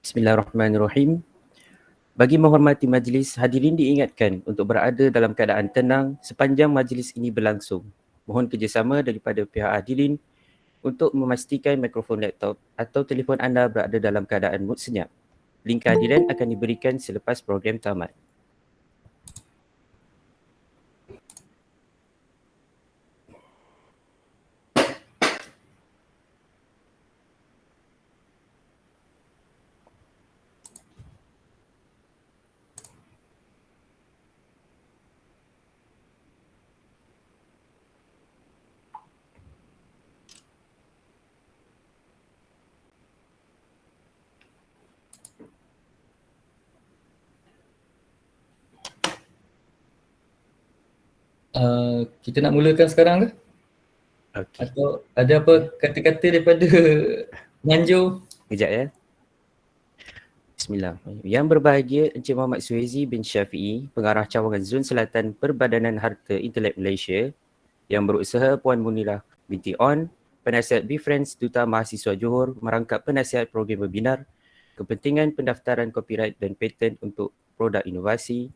Bismillahirrahmanirrahim. Bagi menghormati majlis, hadirin diingatkan untuk berada dalam keadaan tenang sepanjang majlis ini berlangsung. Mohon kerjasama daripada pihak hadirin untuk memastikan mikrofon laptop atau telefon anda berada dalam keadaan mood senyap. Link kehadiran akan diberikan selepas program tamat. Kita nak mulakan sekarang ke? Okey. Atau ada apa kata-kata daripada penganjur? Kejap ya. Bismillah. Yang berbahagia Encik Muhammad Suhaizi bin Syafi'i, Pengarah Cawangan Zon Selatan Perbadanan Harta Intelek Malaysia, yang berusaha Puan Munirah binti On, Penasihat BeFriends Duta Mahasiswa Johor, merangkap penasihat program webinar kepentingan pendaftaran copyright dan paten untuk produk inovasi.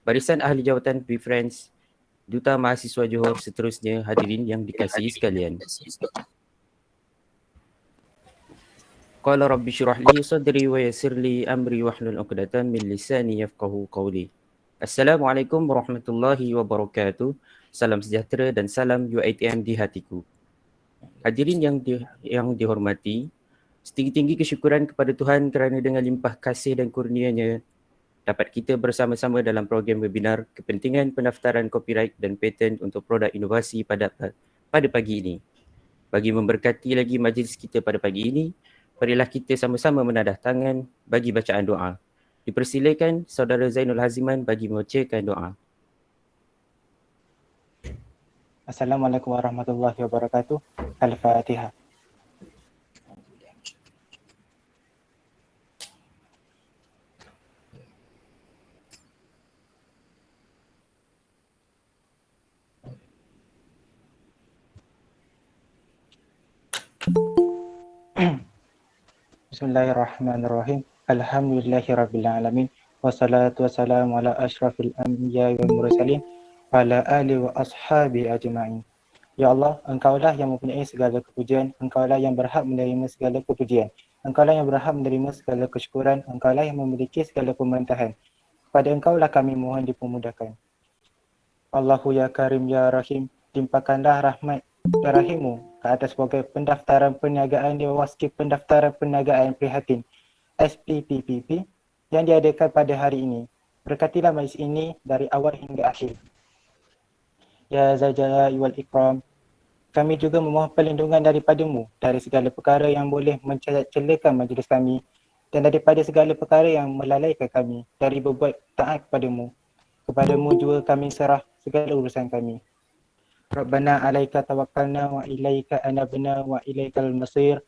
Barisan Ahli Jawatan BeFriends Duta Mahasiswa Johor, seterusnya hadirin yang dikasihi sekalian. Qala rabbi syrah li sadri wa yassir li amri wahlul 'uqdatam min lisani yafqahu qawli. Assalamualaikum warahmatullahi wabarakatuh. Salam sejahtera dan salam UiTM di hatiku. Hadirin yang dihormati, setinggi-tinggi kesyukuran kepada Tuhan kerana dengan limpah kasih dan kurnianya dapat kita bersama-sama dalam program webinar kepentingan pendaftaran copyright dan paten untuk produk inovasi pada pagi ini. Bagi memberkati lagi majlis kita pada pagi ini, marilah kita sama-sama menadah tangan bagi bacaan doa. Dipersilakan Saudara Zainul Haziman bagi membacakan doa. Assalamualaikum warahmatullahi wabarakatuh. Al-Fatihah. Bismillahirrahmanirrahim. Alhamdulillahirabbil alamin. Wassalatu wassalamu ala asyrafil anbiya'i wal mursalin wa ala alihi wa ashabi ajma'in. Ya Allah, Engkaulah yang mempunyai segala kepujian, Engkaulah yang berhak menerima segala kepujian, Engkaulah yang berhak menerima segala kesyukuran, Engkaulah yang memiliki segala pemerintahan. Kepada Engkaulah kami mohon dipermudahkan. Allahu ya Karim ya Rahim, limpahkanlah rahmat ya Rahimu ke atas program pendaftaran perniagaan di bawah skip pendaftaran perniagaan prihatin SPPPP yang diadakan pada hari ini. Berkatilah majlis ini dari awal hingga akhir. Ya Zal Jalali wal Ikram, kami juga memohon perlindungan daripadamu dari segala perkara yang boleh mencelakan majlis kami dan daripada segala perkara yang melalaikan kami dari berbuat taat kepadamu. Kepadamu juga kami serah segala urusan kami. Rabbana alaika tawakkalna wa ilaika anabna wa ilaikal masir.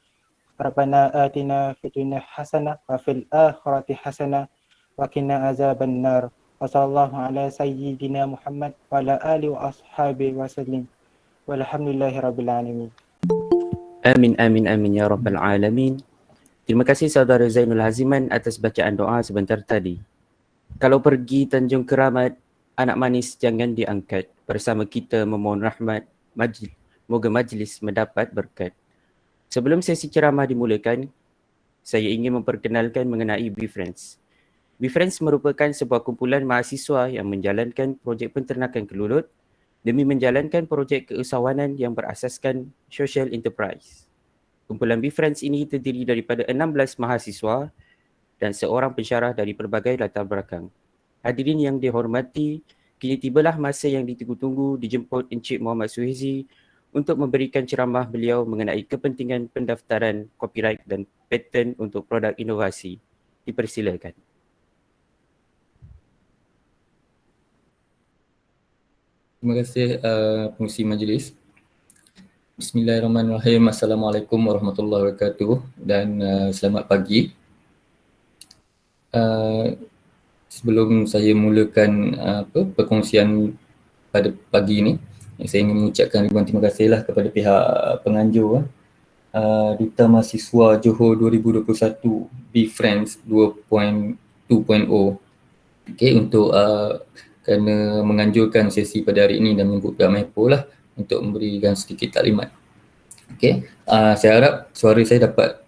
Rabbana atina fid dunya hasanah wa fil akhirati hasanah wa qina azaban nar. Wa sallallahu ala sayyidina Muhammad wa ala alihi wa ashabihi wa sallim. Walhamdulillahirabbil alamin. Amin amin amin ya rabbal alamin. Terima kasih Saudara Zainul Haziman atas bacaan doa sebentar tadi. Kalau pergi Tanjung Keramat, anak manis jangan diangkat. Bersama kita memohon rahmat, moga majlis mendapat berkat. Sebelum sesi ceramah dimulakan, saya ingin memperkenalkan mengenai BeFriends. BeFriends merupakan sebuah kumpulan mahasiswa yang menjalankan projek penternakan kelulut demi menjalankan projek keusahawanan yang berasaskan social enterprise. Kumpulan BeFriends ini terdiri daripada 16 mahasiswa dan seorang pensyarah dari pelbagai latar belakang. Hadirin yang dihormati, kini tibalah masa yang ditunggu-tunggu dijemput Encik Muhammad Suhaizi untuk memberikan ceramah beliau mengenai kepentingan pendaftaran copyright dan paten untuk produk inovasi. Dipersilakan. Terima kasih pengurusi majlis. Bismillahirrahmanirrahim. Assalamualaikum warahmatullahi wabarakatuh dan selamat pagi. Sebelum saya mulakan perkongsian pada pagi ini, saya ingin mengucapkan ribuan terima kasihlah kepada pihak penganjur Duta Mahasiswa Johor 2021 Be Friends 2.2.0. Okay, untuk kerana menganjurkan sesi pada hari ini dan menyebut pihak Maipo lah untuk memberikan sedikit taklimat. Okay, saya harap suara saya dapat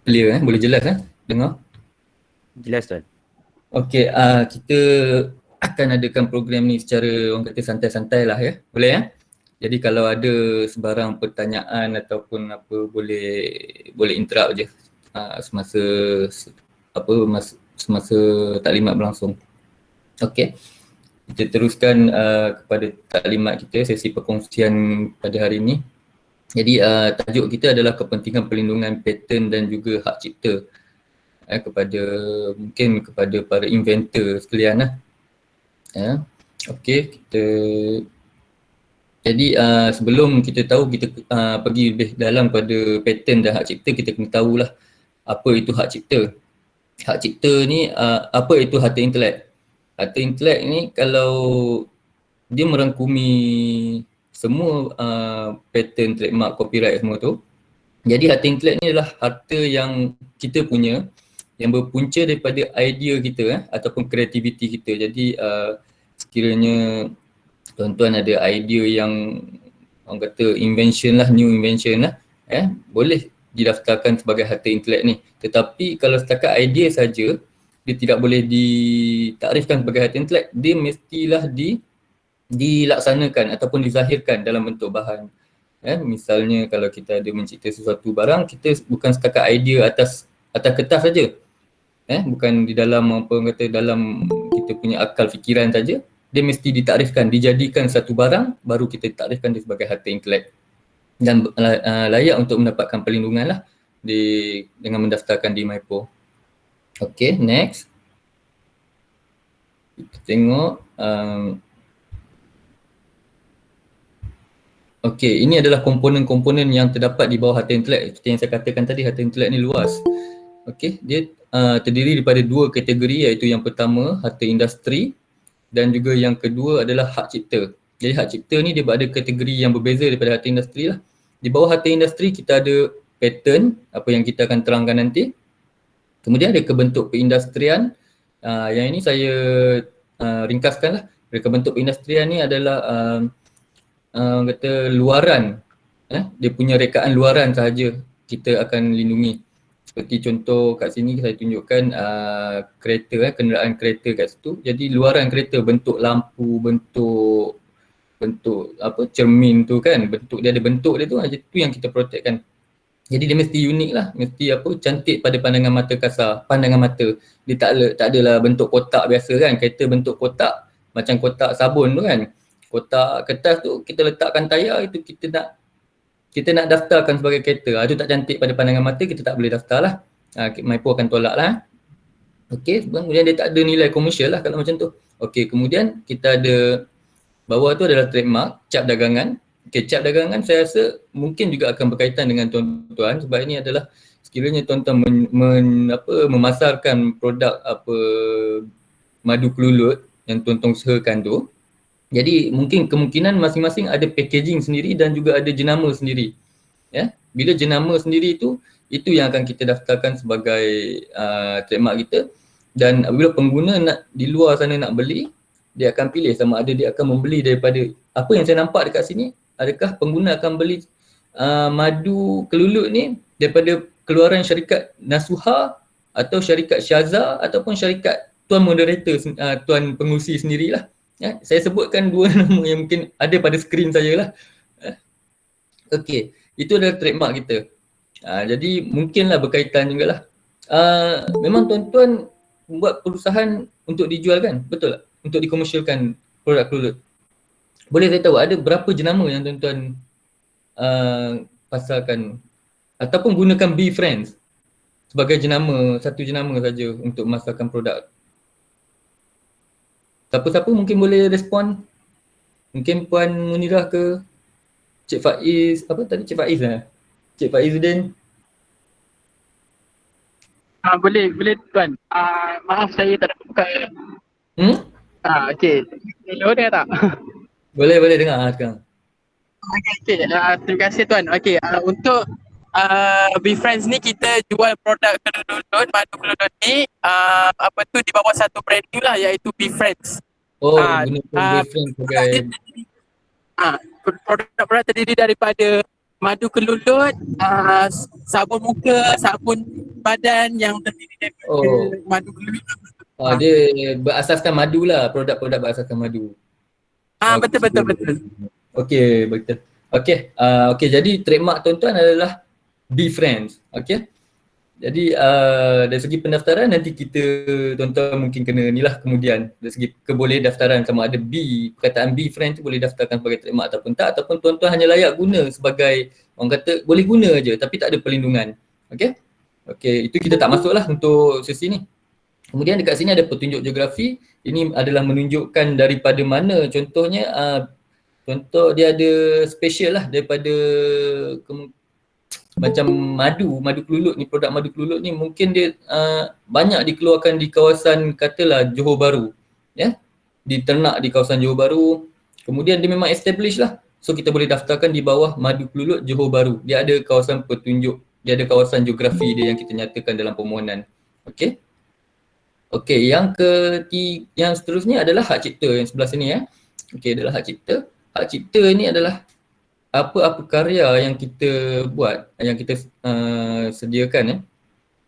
clear, boleh jelas dengar? Jelas tuan. Okay, kita akan adakan program ni secara orang kata santai-santai lah ya, boleh ya? Jadi kalau ada sebarang pertanyaan ataupun apa boleh interrupt je semasa taklimat berlangsung. Okey. Kita teruskan kepada taklimat kita, sesi perkongsian pada hari ini. Jadi tajuk kita adalah kepentingan perlindungan paten dan juga hak cipta kepada para inventor sekalian lah. Okey, jadi sebelum kita tahu, kita pergi lebih dalam pada paten dan hak cipta, kita kena tahulah apa itu hak cipta. Hak cipta ni apa itu harta intelek? Harta intelek ni kalau dia merangkumi semua paten, trademark, copyright semua tu. Jadi harta intelek ni adalah harta yang kita punya, yang berpunca daripada idea kita ataupun kreativiti kita. Jadi sekiranya tuan-tuan ada idea yang orang kata invention lah, new invention lah, boleh didaftarkan sebagai harta intelek ni. Tetapi kalau setakat idea saja, dia tidak boleh ditakrifkan sebagai harta intelek. Dia mestilah dilaksanakan ataupun dizahirkan dalam bentuk bahan. Misalnya kalau kita ada mencipta sesuatu barang, kita bukan setakat idea atas kertas saja. Bukan di dalam dalam kita punya akal fikiran saja. Dia mesti ditakrifkan, dijadikan satu barang, baru kita takrifkan dia sebagai harta intelek. Dan layak untuk mendapatkan perlindungan lah dengan mendaftarkan di Maipo. Okay, next. Kita tengok. Okay, ini adalah komponen-komponen yang terdapat di bawah harta intelek. Seperti yang saya katakan tadi, harta intelek ni luas. Okay, dia terdiri daripada dua kategori, iaitu yang pertama harta industri dan juga yang kedua adalah hak cipta. Jadi hak cipta ni dia ada kategori yang berbeza daripada harta industri lah. Di bawah harta industri kita ada patent, apa yang kita akan terangkan nanti. Kemudian ada kebentuk perindustrian. Yang ini saya ringkaskan lah. Kebentuk perindustrian ni adalah luaran. Dia punya rekaan luaran sahaja kita akan lindungi. Seperti contoh kat sini saya tunjukkan kereta, kenderaan kereta kat situ. Jadi luaran kereta, bentuk lampu, bentuk cermin tu kan, bentuk dia ada bentuk dia tu, itu yang kita protectkan. Jadi dia mesti unik lah, mesti cantik pada pandangan mata kasar, pandangan mata. Dia tak adalah bentuk kotak biasa kan, kereta bentuk kotak macam kotak sabun tu kan. Kotak kertas tu kita letakkan tayar, itu kita nak daftarkan sebagai kereta. Itu tak cantik pada pandangan mata, kita tak boleh daftar lah. Maipo akan tolak lah. Okey, kemudian dia tak ada nilai komersial lah kalau macam tu. Okey, kemudian kita ada bawah tu adalah trademark, cap dagangan. Okey, cap dagangan saya rasa mungkin juga akan berkaitan dengan tuan-tuan sebab ini adalah sekiranya tuan-tuan memasarkan produk madu kelulut yang tuan-tuan usahakan tu. Jadi mungkin kemungkinan masing-masing ada packaging sendiri dan juga ada jenama sendiri. Bila jenama sendiri itu yang akan kita daftarkan sebagai trademark kita. Dan apabila pengguna di luar sana nak beli, dia akan pilih sama ada dia akan membeli daripada apa yang saya nampak dekat sini, adakah pengguna akan beli madu kelulut ni daripada keluaran syarikat Nasuha atau syarikat Syaza ataupun syarikat tuan moderator, tuan pengurusi sendirilah. Saya sebutkan dua nama yang mungkin ada pada skrin saya lah. Okey, itu adalah trademark kita. Jadi mungkinlah berkaitan jugalah. Memang tuan-tuan buat perusahaan untuk dijual kan? Betul tak? Untuk dikomersialkan produk kelulut. Boleh saya tahu ada berapa jenama yang tuan-tuan pasarkan ataupun gunakan Be Friends sebagai jenama, satu jenama saja untuk memasarkan produk? Siapa-siapa mungkin boleh respon? Mungkin Puan Munirah ke Cik Faiz, Cik Faiz lah? Cik Faizuddin? Boleh tuan. Maaf saya tak dapat buka. Okey. Boleh dengar tak? Boleh dengar sekarang. Okey. Terima kasih tuan. Okey, untuk Befriends ni kita jual produk kelulun, madu kelulun ni apa tu di bawah satu branding lah, iaitu Befriends. Oh, Ah, gunakan ah, Waveframe sebagai produk terdiri daripada madu kelulut, sabun muka, sabun badan yang terdiri daripada oh, madu kelulut. dia berasaskan madu lah, produk-produk berasaskan madu. Betul. Okey, betul. Okey, jadi trademark tuan-tuan adalah Befriends. Okey. Jadi dari segi pendaftaran nanti kita tuan-tuan mungkin kena ni lah kemudian dari segi keboleh daftaran sama ada perkataan Befriends tu boleh daftarkan sebagai trademark ataupun tak, ataupun tuan-tuan hanya layak guna sebagai orang kata boleh guna je tapi tak ada perlindungan. Okey, itu kita tak masuk lah untuk sesi ni. Kemudian dekat sini ada petunjuk geografi. Ini adalah menunjukkan daripada mana, contohnya contoh dia ada special lah daripada macam madu kelulut ni, produk madu kelulut ni mungkin dia banyak dikeluarkan di kawasan katalah Johor Bahru, ya, diternak di kawasan Johor Bahru, kemudian dia memang establish lah, so kita boleh daftarkan di bawah madu kelulut Johor Bahru. Dia ada kawasan petunjuk, dia ada kawasan geografi dia yang kita nyatakan dalam permohonan. Okey, yang seterusnya adalah hak cipta yang sebelah sini, ya. Okey, adalah hak cipta. Hak cipta ni adalah apa-apa karya yang kita buat, yang kita sediakan, ya.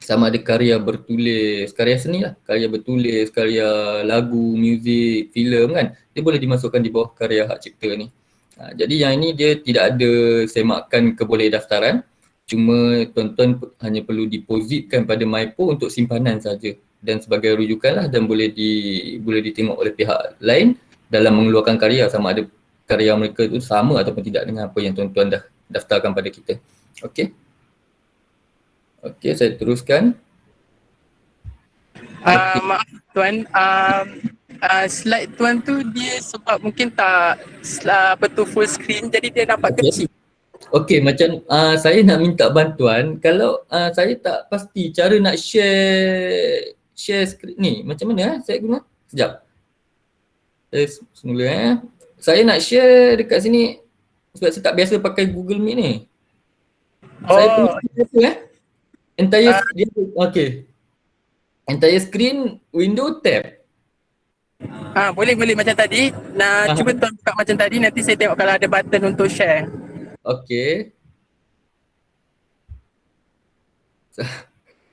Sama ada karya bertulis, karya seni lah, karya bertulis, karya lagu, muzik, filem kan, dia boleh dimasukkan di bawah karya hak cipta ni. Jadi yang ini dia tidak ada semakan keboleh daftaran, cuma tuan-tuan hanya perlu depositkan pada MyPo untuk simpanan saja dan sebagai rujukan lah, dan boleh ditengok oleh pihak lain dalam mengeluarkan karya sama ada karya mereka itu sama ataupun tidak dengan apa yang tuan-tuan dah daftarkan pada kita. Okey, saya teruskan. Maaf tuan, slide tuan tu dia sebab mungkin tak full screen, jadi dia nampak kecil. Okey, macam saya nak minta bantuan kalau saya tak pasti cara nak share screen ni macam mana saya guna. Sekejap. Semula saya nak share dekat sini sebab saya tak biasa pakai Google Meet ni. Saya perlu entire dia entire screen window tab. Boleh macam tadi. Cuba tuan buka macam tadi, nanti saya tengok kalau ada button untuk share. Okey.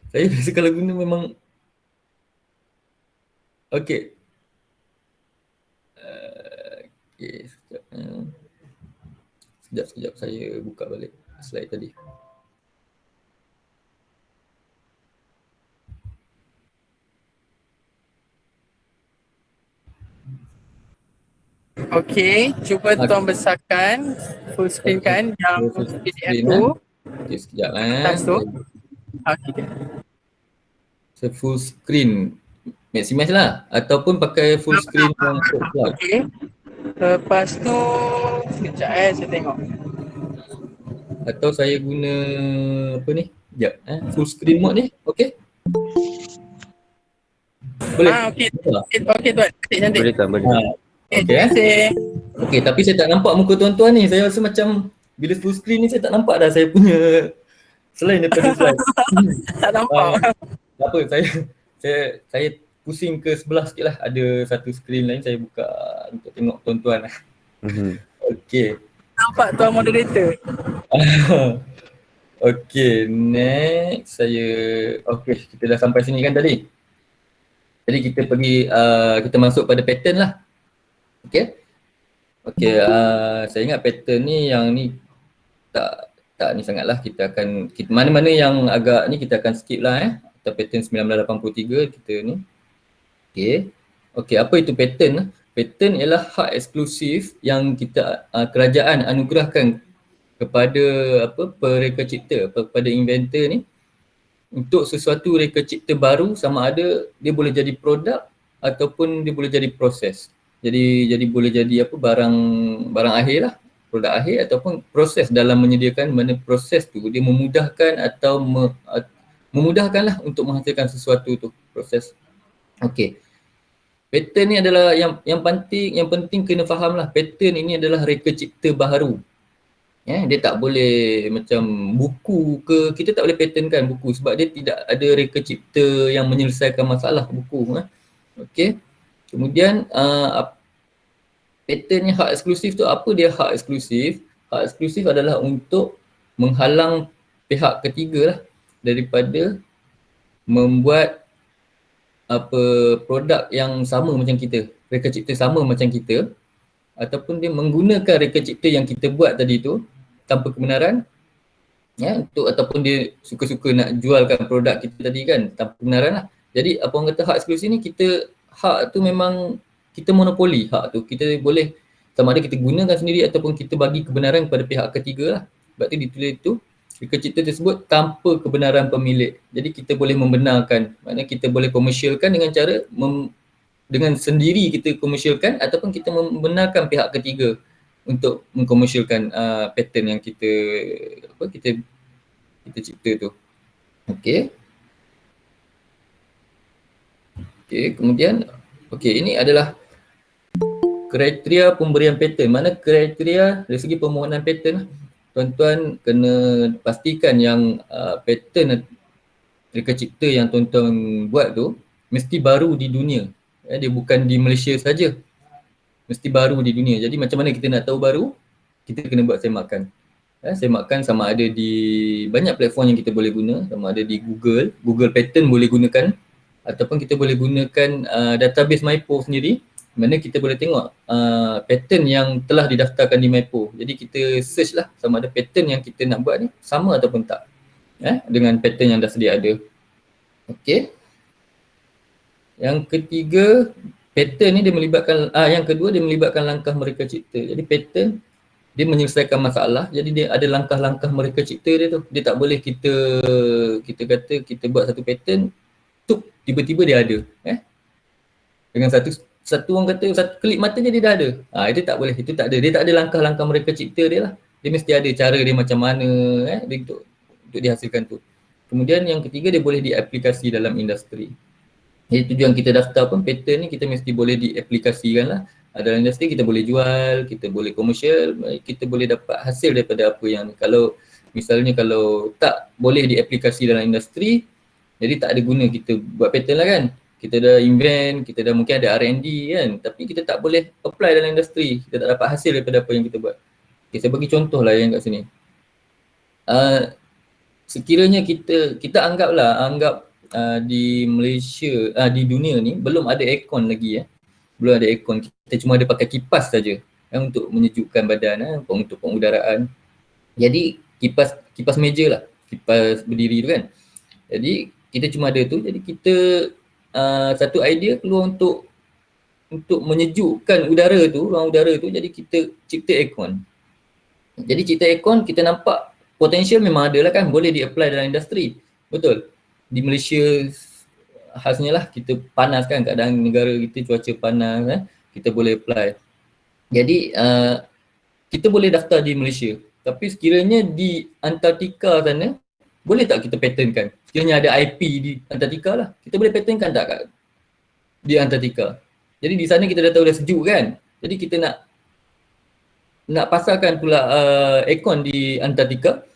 Saya biasa kalau guna memang okey. Sekejap saya buka balik slide tadi. Okey, cuba tuan besarkan, full screen kan yang PDF tu. Okey, sekejap Atas tu. Okey. Saya full screen maximize lah ataupun pakai full screen yang okey. Lepas tu sekejap saya tengok. Atau saya guna apa ni? Sekejap full screen mode ni. Okey. Boleh. Okey tuan. Cantik. Boleh tak? Boleh. Okey. Okey, tapi saya tak nampak muka tuan-tuan ni. Saya rasa macam bila full screen ni saya tak nampak dah saya punya selain daripada slide. Tak nampak. Tak apa, saya pusing ke sebelah sikit lah. Ada satu screen lain saya buka untuk tengok tuan-tuan lah. Okey. Nampak tuan moderator. Okey, next kita dah sampai sini kan tadi. Jadi kita kita masuk pada pattern lah. Okey, saya ingat pattern ni yang ni tak ni sangat lah. Mana-mana yang agak ni kita akan skip lah Atau pattern 1983 kita ni. Okey, apa itu pattern? Pattern ialah hak eksklusif yang kerajaan anugerahkan kepada pereka cipta, kepada inventor ni untuk sesuatu reka cipta baru, sama ada dia boleh jadi produk ataupun dia boleh jadi proses. Jadi boleh jadi barang akhir lah, produk akhir ataupun proses dalam menyediakan, mana proses tu dia memudahkan atau memudahkanlah untuk menghasilkan sesuatu tu, proses. Okey. Pattern ni adalah yang penting kena fahamlah, pattern ini adalah reka cipta baharu. Dia tak boleh macam buku ke, kita tak boleh patentkan buku sebab dia tidak ada reka cipta yang menyelesaikan masalah buku. Okey. Kemudian patent yang hak eksklusif tu, apa dia hak eksklusif? Hak eksklusif adalah untuk menghalang pihak ketiga lah daripada membuat produk yang sama macam kita, reka cipta sama macam kita, ataupun dia menggunakan reka cipta yang kita buat tadi tu tanpa kebenaran, untuk ataupun dia suka-suka nak jualkan produk kita tadi kan tanpa kebenaran lah. Jadi apa orang kata hak eksklusif ni, kita hak tu memang kita monopoli hak tu. Kita boleh sama ada kita gunakan sendiri ataupun kita bagi kebenaran kepada pihak ketiga lah. Sebab tu ditulis tu reka cipta tersebut tanpa kebenaran pemilik. Jadi kita boleh membenarkan, maknanya kita boleh komersialkan dengan cara dengan sendiri kita komersialkan ataupun kita membenarkan pihak ketiga untuk mengkomersialkan pattern yang kita cipta tu. Okey. Kemudian ini adalah kriteria pemberian patent. Mana kriteria dari segi permohonan patent, tuan-tuan kena pastikan yang patent reka cipta yang tuan-tuan buat tu mesti baru di dunia. Dia bukan di Malaysia saja. Mesti baru di dunia. Jadi macam mana kita nak tahu baru? Kita kena buat semakan. Semakan sama ada di banyak platform yang kita boleh guna, sama ada di Google Patent boleh gunakan, ataupun kita boleh gunakan database MyPo sendiri, mana kita boleh tengok patent yang telah didaftarkan di MyPo. Jadi kita search lah sama ada patent yang kita nak buat ni sama ataupun tak dengan patent yang dah sedia ada. Okey. Yang ketiga, patent ni dia melibatkan, yang kedua dia melibatkan langkah mereka cipta. Jadi patent dia menyelesaikan masalah, jadi dia ada langkah-langkah mereka cipta dia tu. Dia tak boleh kita kata kita buat satu patent, tiba-tiba dia ada. Dengan satu orang kata satu klik mata je dia dah ada. Itu tak boleh, itu tak ada. Dia tak ada langkah-langkah mereka cipta dia lah. Dia mesti ada cara dia macam mana untuk dihasilkan tu. Kemudian yang ketiga, dia boleh diaplikasi dalam industri. Jadi tujuan kita daftar pun patent ni kita mesti boleh diaplikasikan lah. Dalam industri kita boleh jual, kita boleh komersial, kita boleh dapat hasil daripada apa yang kalau tak boleh diaplikasi dalam industri, jadi tak ada guna kita buat patent lah kan. Kita dah invent, kita dah mungkin ada R&D kan, tapi kita tak boleh apply dalam industri, kita tak dapat hasil daripada apa yang kita buat. Okay, saya bagi contoh lah yang kat sini. Sekiranya kita anggap di Malaysia, di dunia ni belum ada aircon lagi belum ada aircon, kita cuma ada pakai kipas saja untuk menyejukkan badan untuk pengudaraan. Jadi kipas meja lah, kipas berdiri tu kan. Jadi kita cuma ada tu, jadi kita satu idea keluar untuk menyejukkan ruang udara tu, jadi kita cipta aircon. Jadi cipta aircon, kita nampak potensial memang ada lah kan, boleh di-apply dalam industri. Betul. Di Malaysia khasnya lah kita panas kan, keadaan negara kita cuaca panas kita boleh apply. Jadi kita boleh daftar di Malaysia, tapi sekiranya di Antartika sana boleh tak kita patentkan? Sekiranya ada IP di Antartika lah, kita boleh patentkan tak kat di Antartika? Jadi di sana kita dah tahu dah sejuk kan, jadi kita nak pasarkan pula aircon di Antartika,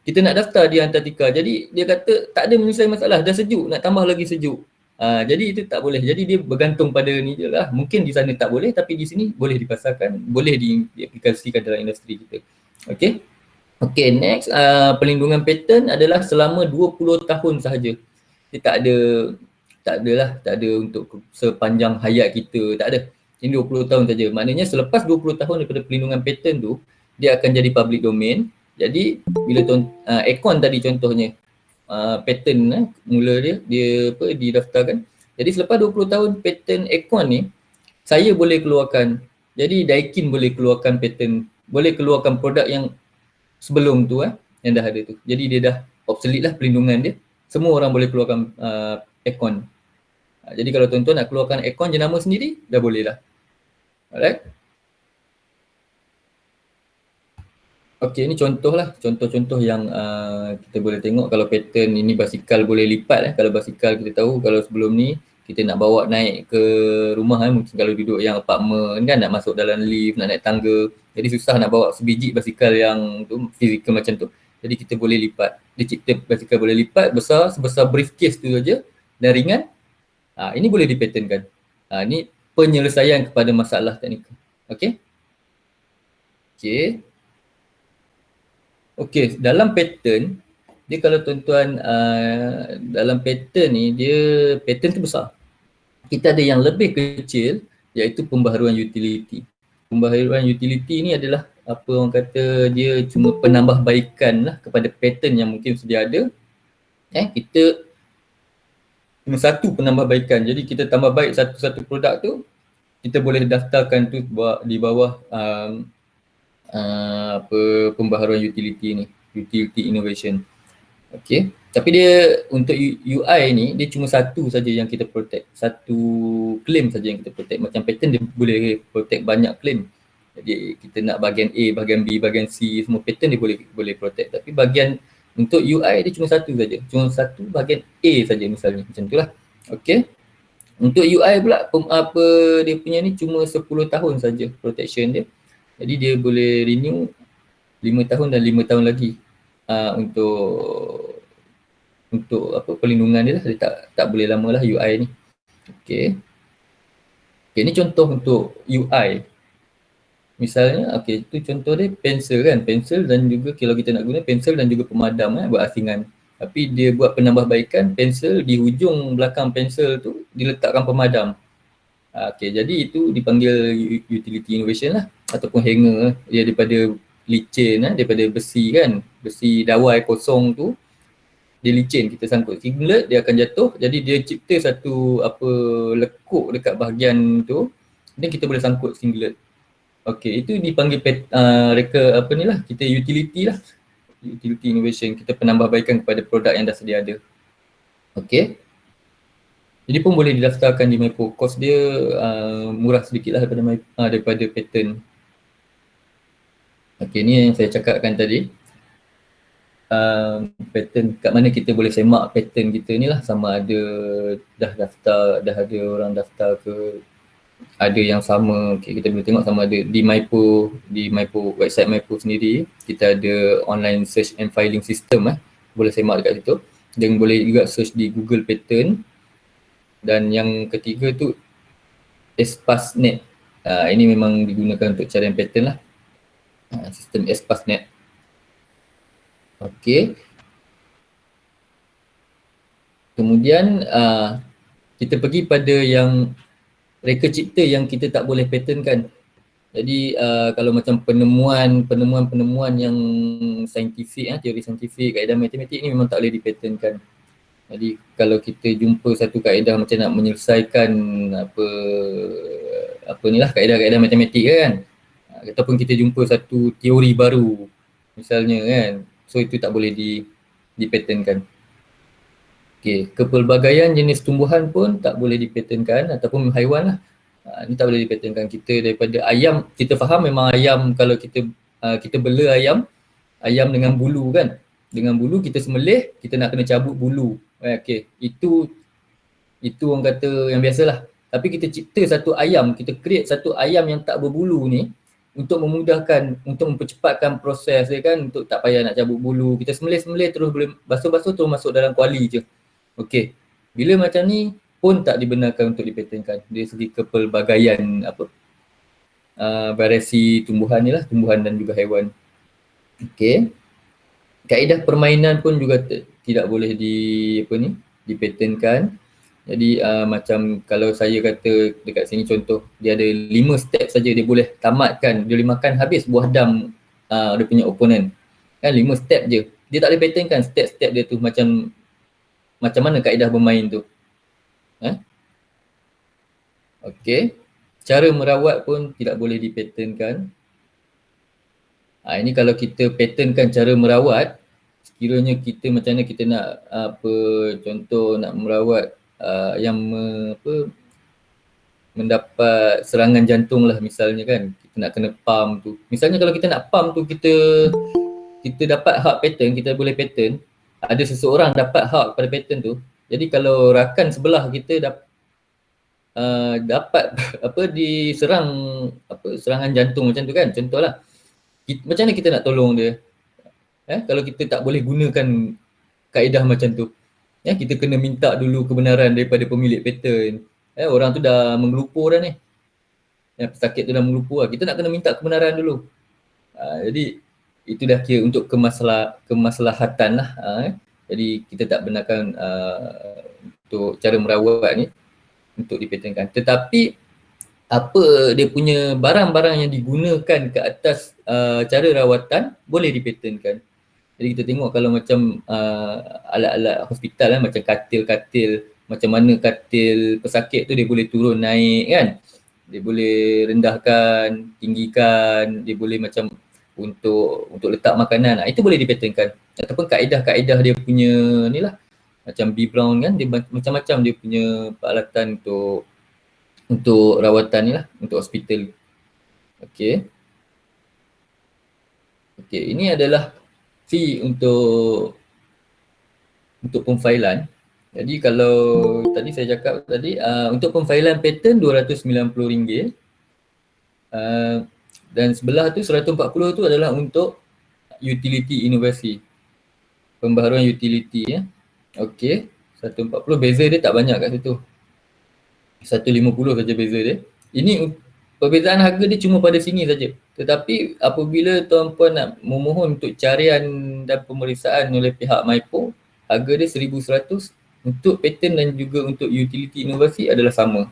kita nak daftar di Antartika. Jadi dia kata tak ada menyelesaikan masalah, dah sejuk, nak tambah lagi sejuk. Jadi itu tak boleh. Jadi dia bergantung pada ni je lah. Mungkin di sana tak boleh, tapi di sini boleh dipasarkan, boleh diaplikasikan dalam industri kita. Okay, next, perlindungan patent adalah selama 20 tahun sahaja. Dia tak ada untuk sepanjang hayat kita, tak ada. Ini 20 tahun saja. Maknanya selepas 20 tahun daripada perlindungan patent tu, dia akan jadi public domain. Jadi bila aircon tadi contohnya, patent mula dia didaftarkan. Jadi selepas 20 tahun patent aircon ni, saya boleh keluarkan. Jadi Daikin boleh keluarkan patent, boleh keluarkan produk yang sebelum tu yang dah ada tu. Jadi dia dah obsolete lah perlindungan dia. Semua orang boleh keluarkan aircon. Jadi kalau tuan-tuan nak keluarkan aircon jenama sendiri, dah boleh lah. Alright. Okey, ini contoh-contoh yang kita boleh tengok. Kalau pattern ini basikal boleh lipat. Kalau basikal kita tahu, kalau sebelum ni kita nak bawa naik ke rumah kan, mungkin kalau duduk yang apartmen kan, nak masuk dalam lift, nak naik tangga, jadi susah nak bawa sebiji basikal yang tu fizikal macam tu. Jadi kita boleh lipat, dia cipta basikal boleh lipat besar sebesar briefcase tu saja dan ringan. Ini boleh dipatentkan. Ini penyelesaian kepada masalah teknikal. Okey. Okey, dalam patent dia kalau tuan-tuan dalam patent ni, dia patent tu besar. Kita ada yang lebih kecil iaitu pembaharuan utility. Pembaharuan utility ni adalah apa orang kata, dia cuma penambahbaikan lah kepada patent yang mungkin sedia ada. Kita cuma satu penambahbaikan. Jadi kita tambah baik satu-satu produk tu, kita boleh daftarkan tu di bawah pembaharuan utility ni, utility innovation. Okey. Tapi dia untuk UI ni dia cuma satu saja yang kita protect. Satu claim saja yang kita protect. Macam patent dia boleh protect banyak claim. Jadi kita nak bahagian A, bahagian B, bahagian C, semua patent dia boleh protect. Tapi bahagian untuk UI dia cuma satu saja. Cuma satu bahagian A saja misalnya. Macam itulah. Okey. Untuk UI pula dia punya ni cuma 10 tahun saja protection dia. Jadi dia boleh renew 5 tahun dan 5 tahun lagi untuk perlindungan dia lah. Dia tak boleh lama lah UI ni. Okey, ni contoh untuk UI. Misalnya, itu contoh dia pensel kan. Pensel dan juga kalau kita nak guna pensel dan juga pemadam buat asingan. Tapi dia buat penambahbaikan pensel, di hujung belakang pensel tu diletakkan pemadam. Jadi itu dipanggil utility innovation lah, ataupun hanger. Dia daripada licin, daripada besi kan, besi dawai kosong tu dia licin, kita sangkut singlet dia akan jatuh, jadi dia cipta satu lekuk dekat bahagian tu dan kita boleh sangkut singlet. Okey, itu dipanggil kita utility lah, utility innovation. Kita penambahbaikan kepada produk yang dah sedia ada. Okey, jadi pun boleh didaftarkan di MYPO. Kos dia murah sedikit lah daripada patent. Okey, ni yang saya cakapkan tadi. Patent, kat mana kita boleh semak patent kita ni lah, sama ada dah ada orang daftar ke, ada yang sama. Okay, kita boleh tengok sama ada di MYPO, website MYPO sendiri, kita ada online search and filing system boleh semak dekat situ. Dan boleh juga search di Google Patent. Dan yang ketiga tu Espasnet. Ini memang digunakan untuk carian patent lah. Sistem Espasnet. Okey. Kemudian kita pergi pada yang reka cipta yang kita tak boleh patentkan. Jadi kalau macam penemuan yang saintifik, teori saintifik, kaedah matematik ni memang tak boleh dipatentkan. Jadi kalau kita jumpa satu kaedah macam nak menyelesaikan kaedah-kaedah matematik kan, ataupun kita jumpa satu teori baru misalnya kan, so itu tak boleh dipatentkan. Okey, kepelbagaian jenis tumbuhan pun tak boleh dipatentkan, ataupun haiwan lah. Ini tak boleh dipatentkan. Kita daripada ayam, kita faham memang ayam, kalau kita bela ayam dengan bulu kan. Dengan bulu kita sembelih, kita nak kena cabut bulu. Okey, itu orang kata yang biasalah. Tapi kita cipta satu ayam, kita create satu ayam yang tak berbulu ni untuk memudahkan, untuk mempercepatkan proses dia kan, untuk tak payah nak cabut bulu. Kita sembelih terus boleh basuh-basuh terus masuk dalam kuali je. Okey. Bila macam ni pun tak dibenarkan untuk dipatentkan. Dari segi kepelbagaian variasi tumbuhan ni lah, tumbuhan dan juga haiwan. Okey. Kaedah permainan pun juga tidak boleh dipatentkan. Jadi macam kalau saya kata dekat sini contoh, dia ada 5 step saja dia boleh tamatkan, dia boleh makan habis buah dam dia punya opponent. Kan 5 step je. Dia tak boleh patentkan step-step dia tu macam mana kaedah bermain tu. Okey. Cara merawat pun tidak boleh dipatentkan. Ini kalau kita patentkan cara merawat, sekiranya kita macam mana kita nak contoh nak merawat yang mendapat serangan jantung lah misalnya kan, kita nak kena pump tu. Misalnya kalau kita nak pump tu, kita dapat hak patent, kita boleh patent, ada seseorang dapat hak pada patent tu. Jadi kalau rakan sebelah kita dapat diserang serangan jantung macam tu kan, contohlah. Macam mana kita nak tolong dia? Kalau kita tak boleh gunakan kaedah macam tu. Kita kena minta dulu kebenaran daripada pemilik paten. Orang tu dah mengelupur dah ni. Pesakit tu dah mengelupur lah. Kita nak kena minta kebenaran dulu. Jadi itu dah kira untuk kemaslahatan lah. Jadi kita tak benarkan untuk cara merawat ni untuk dipatenkan. Tetapi apa dia punya barang-barang yang digunakan ke atas cara rawatan boleh dipatenkan. Jadi kita tengok kalau macam alat-alat hospital macam katil-katil, macam mana katil pesakit tu dia boleh turun naik kan. Dia boleh rendahkan, tinggikan, dia boleh macam untuk letak makanan. Itu boleh dipatenkan. Ataupun kaedah-kaedah dia punya ni lah. Macam B. Brown kan, dia macam-macam dia punya peralatan untuk rawatan ni lah, untuk hospital. Okey, ini adalah fee untuk pemfailan. Jadi kalau tadi saya cakap tadi untuk pemfailan paten RM290. Dan sebelah tu 140 tu adalah untuk utility inovasi. Pembaharuan utility ya. Okey, 140 beza dia tak banyak kat situ. 150 saja beza dia. Ini perbezaan harga dia cuma pada sini saja. Tetapi apabila tuan-puan nak memohon untuk carian dan pemeriksaan oleh pihak MYPO, harga dia 1,100 untuk paten dan juga untuk utility inovasi adalah sama.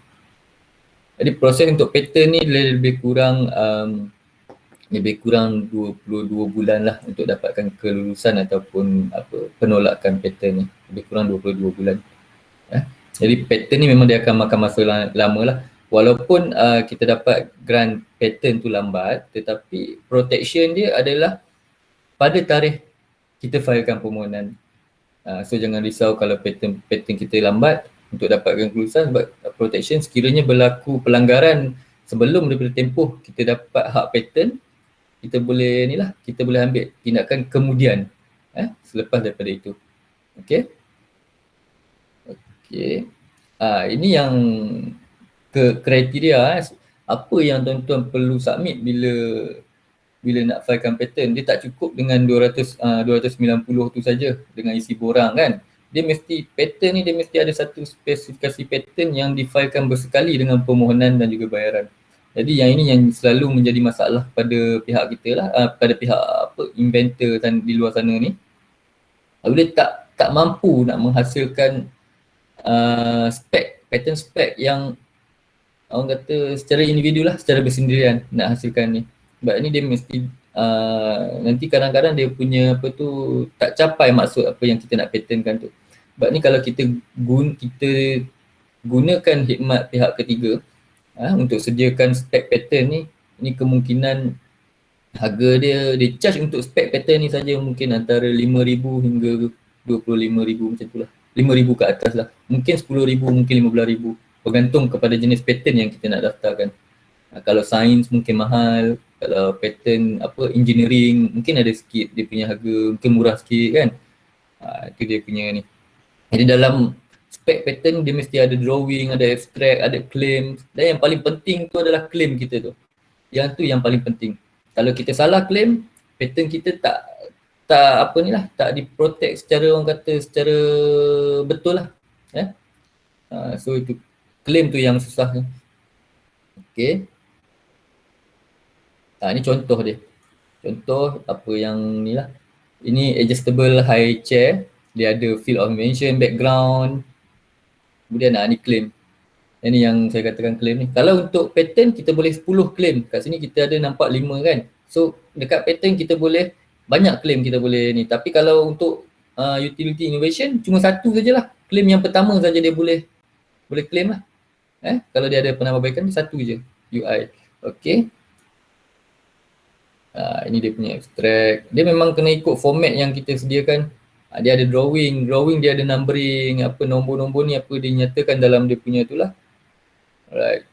Jadi proses untuk paten ni lebih kurang 22 bulan lah untuk dapatkan kelulusan ataupun penolakan paten ni. Lebih kurang 22 bulan. Jadi paten ni memang dia akan makan masa lama lah. Walaupun kita dapat grant paten tu lambat, tetapi protection dia adalah pada tarikh kita filekan permohonan. So jangan risau kalau paten kita lambat untuk dapatkan kelulusan, sebab protection sekiranya berlaku pelanggaran sebelum daripada tempoh kita dapat hak paten, kita boleh ambil tindakan kemudian selepas daripada itu. Okey. Ini yang kriteria apa yang tuan-tuan perlu submit bila nak filekan paten. Dia tak cukup dengan 290 tu saja dengan isi borang kan. Dia mesti paten ni dia mesti ada satu spesifikasi paten yang difilekan bersekali dengan permohonan dan juga bayaran. Jadi yang ini yang selalu menjadi masalah pada pihak kita lah, pada pihak inventor di luar sana ni. Bila tak mampu nak menghasilkan patent spec yang orang kata secara individu lah, secara bersendirian nak hasilkan ni. Sebab ni dia mesti nanti kadang-kadang dia punya tak capai maksud apa yang kita nak patentkan tu. Sebab ni kalau kita gunakan khidmat pihak ketiga untuk sediakan spek paten ni kemungkinan harga dia charge untuk spek paten ni saja mungkin antara 5,000 hingga 25,000 macam tu lah. 5,000 ke atas lah. Mungkin 10,000, mungkin 15,000. Bergantung kepada jenis paten yang kita nak daftarkan. Kalau sains mungkin mahal, kalau paten engineering mungkin ada sikit dia punya harga, mungkin murah sikit kan. Itu dia punya ni. Jadi dalam spek paten dia mesti ada drawing, ada abstract, ada claim, dan yang paling penting tu adalah claim kita tu. Yang tu yang paling penting. Kalau kita salah claim, paten kita tak tak diprotect secara orang kata secara betul lah. So itu claim tu yang susah. Okey. Ini contoh dia. Contoh apa yang ni lah. Ini adjustable high chair. Dia ada field of invention, background. Kemudian ni claim. Ini yang saya katakan claim ni. Kalau untuk patent kita boleh 10 claim. Kat sini kita ada nampak 5 kan. So dekat patent kita boleh banyak claim kita boleh ni. Tapi kalau untuk utility innovation cuma satu sajalah. Claim yang pertama saja dia boleh claim lah. Kalau dia ada penambahbaikan satu je. UI. Okey. Ini dia punya abstract. Dia memang kena ikut format yang kita sediakan. Dia ada drawing dia ada numbering, nombor-nombor ni dia nyatakan dalam dia punya tu lah. Alright.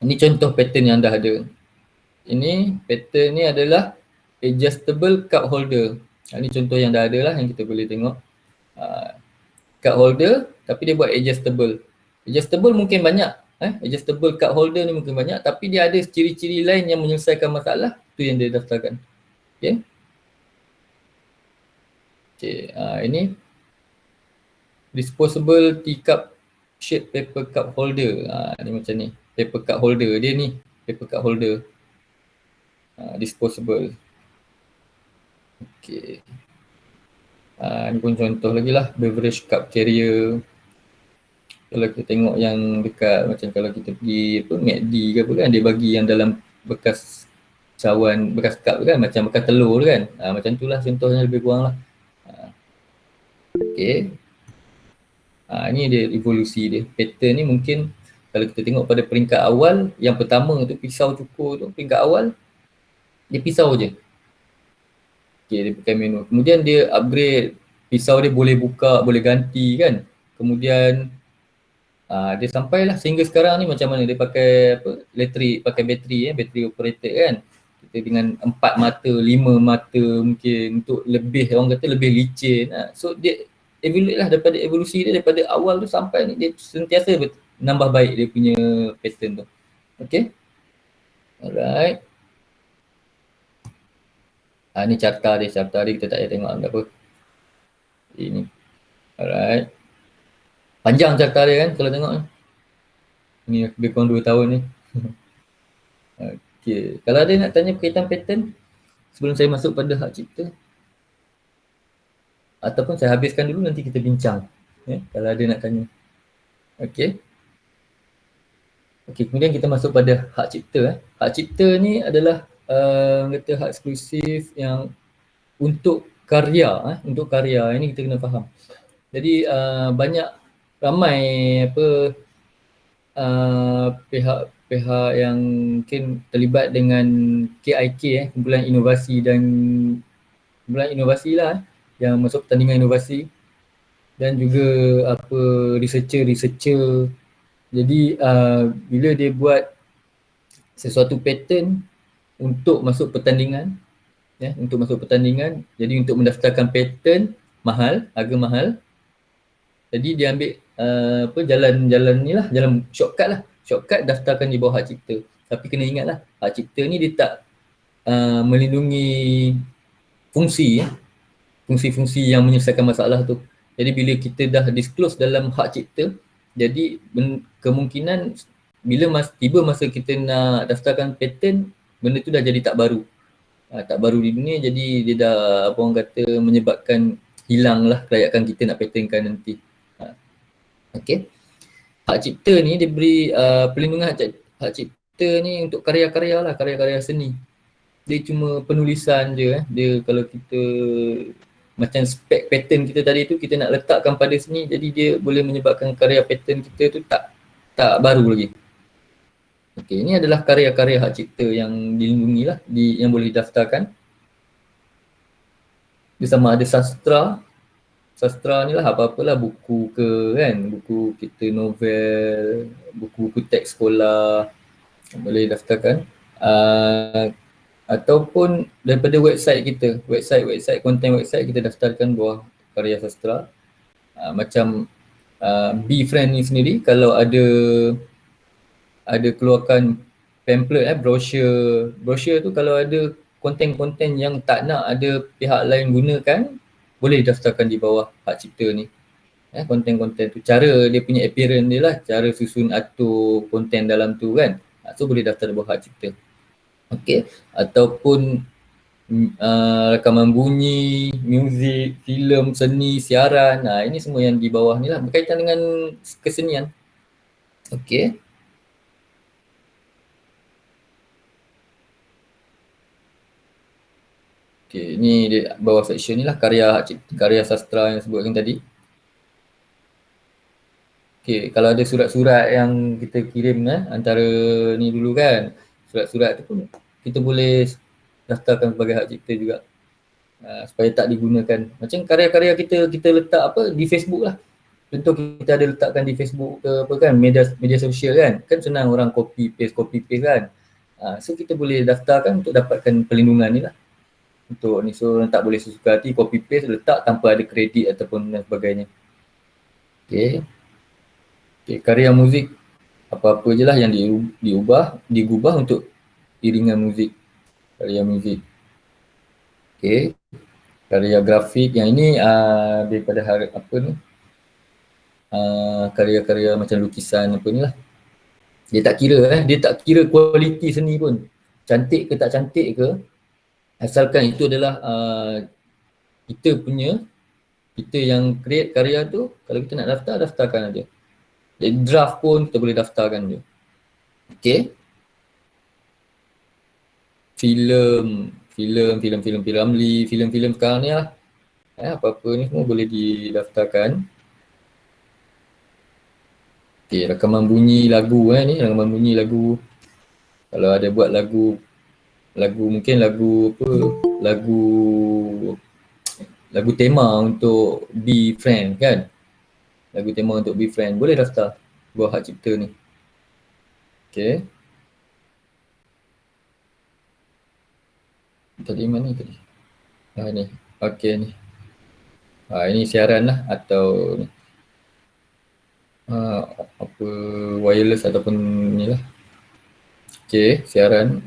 Ini contoh pattern yang dah ada. Ini pattern ni adalah adjustable cup holder. Ini contoh yang dah ada lah yang kita boleh tengok. Cup holder tapi dia buat adjustable. Adjustable mungkin banyak. Adjustable card holder ni mungkin banyak, tapi dia ada ciri-ciri lain yang menyelesaikan masalah, tu yang dia daftarkan. Okay. Okay, ini disposable teacup shape paper cup holder. Ni macam ni, paper cup holder dia ni, paper cup holder. Disposable. Okay. Ni pun contoh lagi lah, beverage cup carrier. Kalau kita tengok yang dekat, macam kalau kita pergi McD ke apa kan, dia bagi yang dalam bekas cawan, bekas cup kan, macam bekas telur kan. Macam tu lah contohnya lebih kurang lah. Okay. Ini dia evolusi dia. Pattern ni mungkin kalau kita tengok pada peringkat awal, yang pertama tu pisau cukur tu, peringkat awal, dia pisau je. Okay, dia pakai manual. Kemudian dia upgrade, pisau dia boleh buka, boleh ganti kan. Kemudian dia sampailah sehingga sekarang ni macam mana dia pakai elektrik, pakai bateri bateri operated kan. Kita dengan 4 mata, 5 mata mungkin untuk lebih, orang kata lebih licin. So dia evolute lah daripada evolusi dia daripada awal tu sampai ni, dia sentiasa nambah baik dia punya pattern tu. Okay. Alright. Ni carta dia kita tak payah tengok apa. Ini. Alright. Panjang carta dia kan kalau tengok ni. Ni lebih kurang 2 tahun ni. Okay. Kalau ada nak tanya berkaitan pattern sebelum saya masuk pada hak cipta, ataupun saya habiskan dulu nanti kita bincang. Kalau ada nak tanya. Okay. Okay, kemudian kita masuk pada hak cipta. Hak cipta ni adalah kata hak eksklusif yang untuk karya. Untuk karya, ini kita kena faham. Jadi ramai pihak yang mungkin terlibat dengan KIK, kumpulan inovasi lah yang masuk pertandingan inovasi, dan juga researcher. Jadi bila dia buat sesuatu pattern untuk masuk pertandingan, jadi untuk mendaftarkan pattern mahal, harga mahal. Jadi dia ambil jalan ni lah, jalan shortcut daftarkan di bawah hak cipta. Tapi kena ingatlah, hak cipta ni dia tak melindungi fungsi-fungsi yang menyelesaikan masalah tu. Jadi bila kita dah disclose dalam hak cipta, jadi kemungkinan bila tiba masa kita nak daftarkan pattern, benda tu dah jadi tak baru. Tak baru di dunia, jadi dia dah orang kata menyebabkan hilanglah kelayakan kita nak patternkan nanti. Okay. Hak cipta ni dia beri perlindungan hak cipta ni untuk karya-karya lah, karya-karya seni. Dia cuma penulisan je. Dia kalau kita macam spek pattern kita tadi tu, kita nak letakkan pada seni, jadi dia boleh menyebabkan karya pattern kita tu tak baru lagi. Okay, ini adalah karya-karya hak cipta yang dilindungi lah, yang boleh didaftarkan. Dia sama ada sastra ni lah, apa-apalah, buku ke kan, buku kita, novel, buku teks sekolah boleh daftarkan. Ataupun daripada website kita, konten website kita daftarkan bawah karya sastra. Macam Befriend ni sendiri, kalau ada keluarkan pamphlet, brochure tu, kalau ada konten-konten yang tak nak ada pihak lain gunakan, boleh daftarkan di bawah hak cipta ni. Konten-konten tu, cara dia punya appearance dia lah, cara susun atur konten dalam tu kan. So boleh daftar di bawah hak cipta. Okay. Ataupun rakaman bunyi, muzik, filem, seni, siaran. Ini semua yang di bawah ni lah, berkaitan dengan kesenian. Okay. Okay, ni dia bawah section ni lah, karya sastra yang sebutkan tadi. Okay, kalau ada surat-surat yang kita kirim antara ni dulu kan, surat-surat tu pun kita boleh daftarkan sebagai hak cipta juga, supaya tak digunakan. Macam karya-karya kita letak di Facebook lah. Contoh kita ada letakkan di Facebook ke apa kan, media sosial kan senang orang copy paste kan. So kita boleh daftarkan untuk dapatkan perlindungan ni lah. Untuk ni, so orang tak boleh sesuka hati copy paste letak tanpa ada kredit ataupun dan sebagainya. Okay. Okay, karya muzik apa-apa je lah yang digubah untuk iringan muzik, karya muzik. Okay, karya grafik yang ini daripada apa ni, karya-karya macam lukisan apa ni lah. Dia tak kira kualiti seni pun. Cantik ke tak cantik ke, asalkan itu adalah kita yang create karya tu, kalau kita nak daftarkan aja. Jadi draft pun kita boleh daftarkan je. Okay. Filem Ramli, filem sekarang ni lah. Apa-apa ni semua boleh didaftarkan. Okay, rakaman bunyi lagu ni, rakaman bunyi lagu. Kalau ada buat lagu mungkin lagu tema untuk Be Friend kan. Lagu tema untuk Be Friend boleh daftar buat hak cipta ni. Okay. Tadi mana tadi? Ni. Okay ni. Ini siaran lah atau ni. Apa wireless ataupun ni lah. Okay, siaran.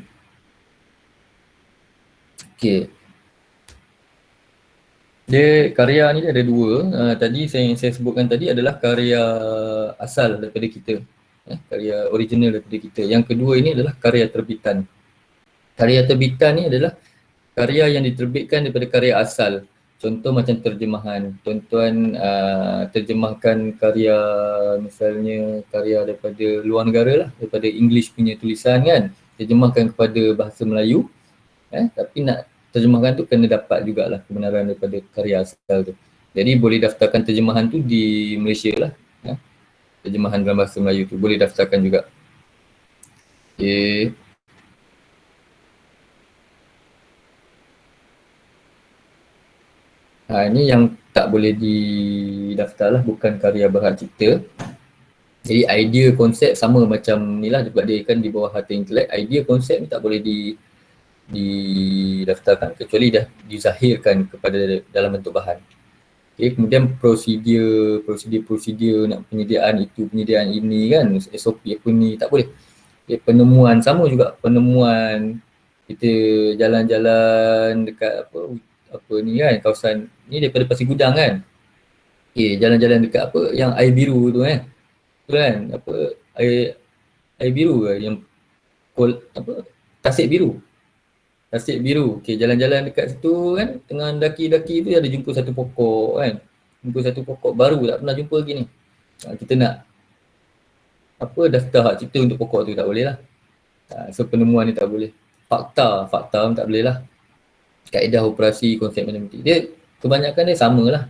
Okay. Dia karya ni dia ada dua. Tadi yang saya sebutkan tadi adalah karya asal daripada kita. Karya original daripada kita. Yang kedua ini adalah karya terbitan. Karya terbitan ni adalah karya yang diterbitkan daripada karya asal. Contoh macam terjemahan. Tuan-tuan terjemahkan karya, misalnya karya daripada luar negara lah, daripada English punya tulisan kan, terjemahkan kepada bahasa Melayu, tapi nak terjemahkan tu kena dapat jugalah kebenaran daripada karya asal tu. Jadi boleh daftarkan terjemahan tu di Malaysia lah. Terjemahan dalam bahasa Melayu tu boleh daftarkan juga. Okay. Ini yang tak boleh didaftar lah, bukan karya berhak cipta. Jadi idea konsep sama macam ni lah, sebab dia kan di bawah harta intelek. Idea konsep ni tak boleh didaftarkan kecuali dah dizahirkan kepada dalam bentuk bahan. Okay, kemudian prosedur nak penyediaan itu, penyediaan ini kan, SOP apa ni, tak boleh. Okay, penemuan sama juga, penemuan kita jalan-jalan dekat apa ni kan, kawasan ni daripada Pasir Gudang kan. Okay, jalan-jalan dekat apa yang air biru tu kan. Tu kan, apa air biru ke yang Tasik Biru. Okay, jalan-jalan dekat situ kan, tengah daki-daki tu ada jumpa satu pokok kan. Jumpa satu pokok baru, tak pernah jumpa lagi ni. Kita nak daftar hak cipta untuk pokok tu, tak boleh lah. So penemuan ni tak boleh. Fakta pun tak boleh lah. Kaedah operasi konsep matematik dia kebanyakan dia sama lah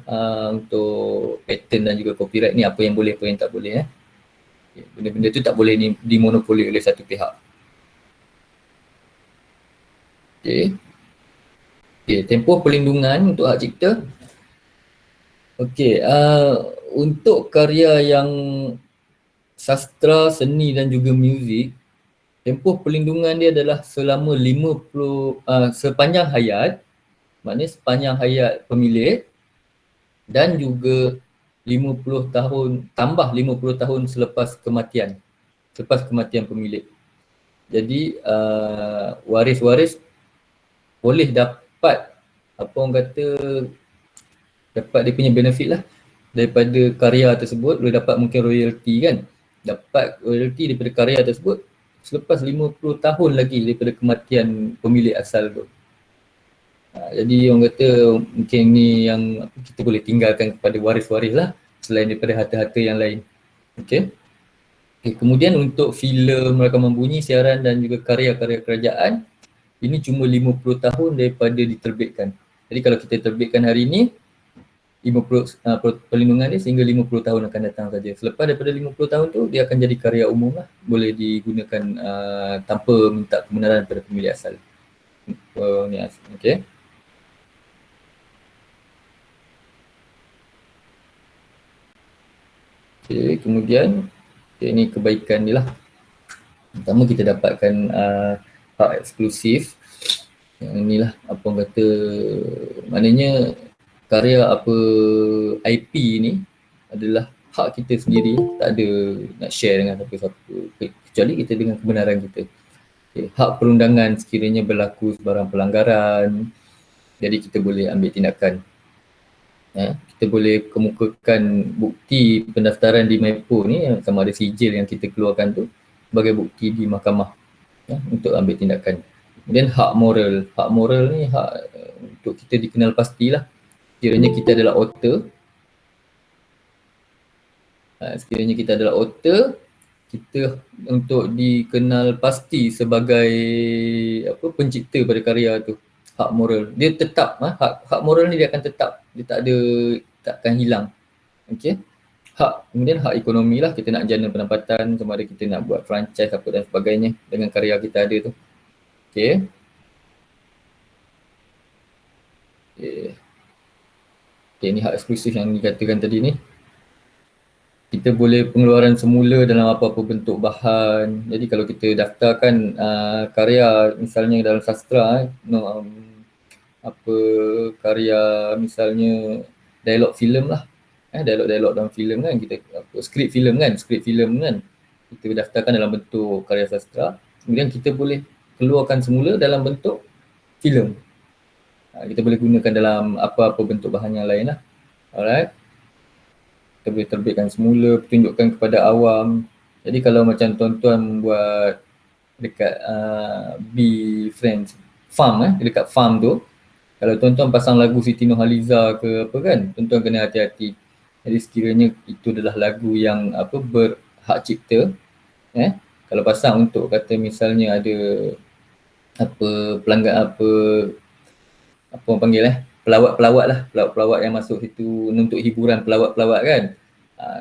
untuk patent dan juga copyright ni, apa yang boleh, apa yang tak boleh. Benda-benda tu tak boleh dimonopoli oleh satu pihak. Okay, tempoh perlindungan untuk hak cipta. Okay, untuk karya yang sastra, seni dan juga muzik, tempoh perlindungan dia adalah selama sepanjang hayat, maknanya sepanjang hayat pemilik, dan juga 50 tahun, tambah 50 tahun selepas kematian pemilik. Jadi waris-waris boleh dapat dapat dia punya benefit lah daripada karya tersebut, boleh dapat mungkin royalty kan, dapat royalty daripada karya tersebut selepas 50 tahun lagi daripada kematian pemilik asal tu. Jadi orang kata mungkin ni yang kita boleh tinggalkan kepada waris-waris lah, selain daripada harta-harta yang lain. Okay, kemudian untuk filem, rakaman bunyi, siaran dan juga karya-karya kerajaan, ini cuma 50 tahun daripada diterbitkan. Jadi kalau kita terbitkan hari ini, 50 perlindungan dia sehingga 50 tahun akan datang saja. Selepas daripada 50 tahun tu, dia akan jadi karya umum lah. Boleh digunakan tanpa minta kebenaran daripada pemilik asal. Okay. Okay, kemudian ini kebaikan dia lah. Pertama kita dapatkan hak eksklusif. Yang inilah apa orang kata, maknanya karya IP ni adalah hak kita sendiri, tak ada nak share dengan siapa-siapa kecuali kita dengan kebenaran kita. Okay. Hak perundangan sekiranya berlaku sebarang pelanggaran, jadi kita boleh ambil tindakan. Kita boleh kemukakan bukti pendaftaran di MyPo ni, sama ada sijil yang kita keluarkan tu sebagai bukti di mahkamah untuk ambil tindakan. Kemudian hak moral ni hak untuk kita dikenal pastilah. Sekiranya kita adalah author, kita untuk dikenal pasti sebagai pencipta pada karya tu. Hak moral dia tetap, hak moral ni dia akan tetap, dia tak akan hilang. Okey. Kemudian hak ekonomi lah, kita nak jana pendapatan, sama ada kita nak buat franchise apa dan sebagainya dengan karya kita ada tu. Okey. Okay, ni hak eksklusif yang dikatakan tadi ni. Kita boleh pengeluaran semula dalam apa-apa bentuk bahan. Jadi kalau kita daftarkan karya misalnya dalam sastra, karya misalnya dialog filem lah. Dialog-dialog dalam filem kan, skrip filem kan. Kita daftarkan dalam bentuk karya sastra. Kemudian kita boleh keluarkan semula dalam bentuk filem. Kita boleh gunakan dalam apa-apa bentuk bahan yang lain lah. Alright. Kita boleh terbitkan semula, tunjukkan kepada awam. Jadi kalau macam tuan-tuan buat dekat farm, dekat farm tu, kalau tuan-tuan pasang lagu Siti Nurhaliza ke apa kan, tuan-tuan kena hati-hati. Jadi sekiranya itu adalah lagu yang berhak cipta, kalau pasang untuk kata misalnya ada pelanggan orang panggil pelawak yang masuk situ untuk hiburan pelawak kan.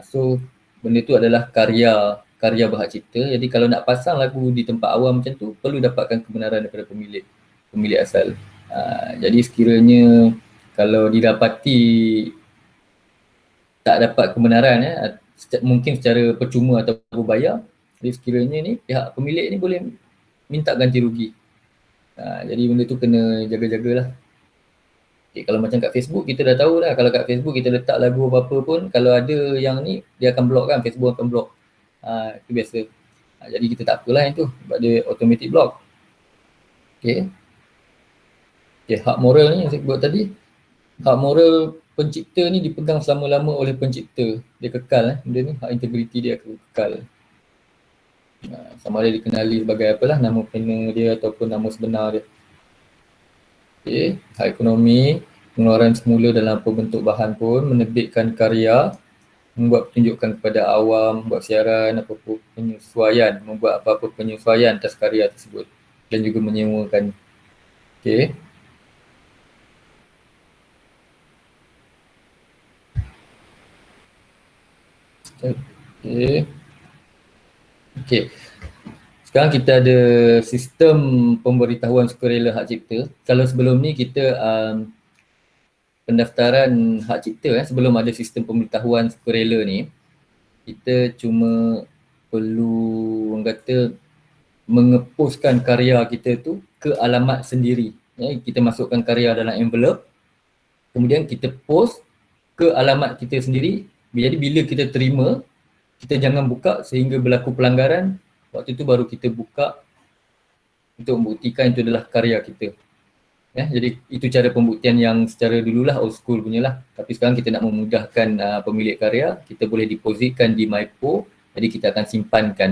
So benda tu adalah karya berhak cipta. Jadi kalau nak pasang lagu di tempat awam macam tu, perlu dapatkan kebenaran daripada pemilik asal. Jadi sekiranya kalau didapati tak dapat kebenaran, mungkin secara percuma atau berbayar, jadi sekiranya ni pihak pemilik ni boleh minta ganti rugi. Jadi benda tu kena jaga-jagalah. Okay, kalau macam kat Facebook kita dah tahu dah, kalau kat Facebook kita letak lagu apa-apa pun, kalau ada yang ni dia akan block kan, Facebook akan block. Itu biasa. Jadi kita tak apalah yang tu, sebab dia automatic block. Okay, hak moral ni yang saya buat tadi, hak moral pencipta ni dipegang selama-lama oleh pencipta. Dia kekal, benda ni hak integriti dia kekal. Sama ada dikenali sebagai apalah, nama pena dia ataupun nama sebenar dia. Okay. Hak ekonomi, pengeluaran semula dalam apa bentuk bahan pun, menerbitkan karya, membuat pertunjukan kepada awam, membuat siaran, membuat apa-apa penyesuaian atas karya tersebut dan juga menyewakan. Okay. Okay. Sekarang kita ada sistem pemberitahuan sukarela hak cipta. Kalau sebelum ni kita pendaftaran hak cipta, sebelum ada sistem pemberitahuan sukarela ni, kita cuma perlu orang kata mengepuskan karya kita tu ke alamat sendiri. Kita masukkan karya dalam envelope, kemudian kita post ke alamat kita sendiri. Jadi bila kita terima, kita jangan buka sehingga berlaku pelanggaran. Waktu itu baru kita buka untuk membuktikan itu adalah karya kita. Jadi itu cara pembuktian yang secara dululah old school punya lah. Tapi sekarang kita nak memudahkan pemilik karya, kita boleh depositkan di MyPo. Jadi kita akan simpankan.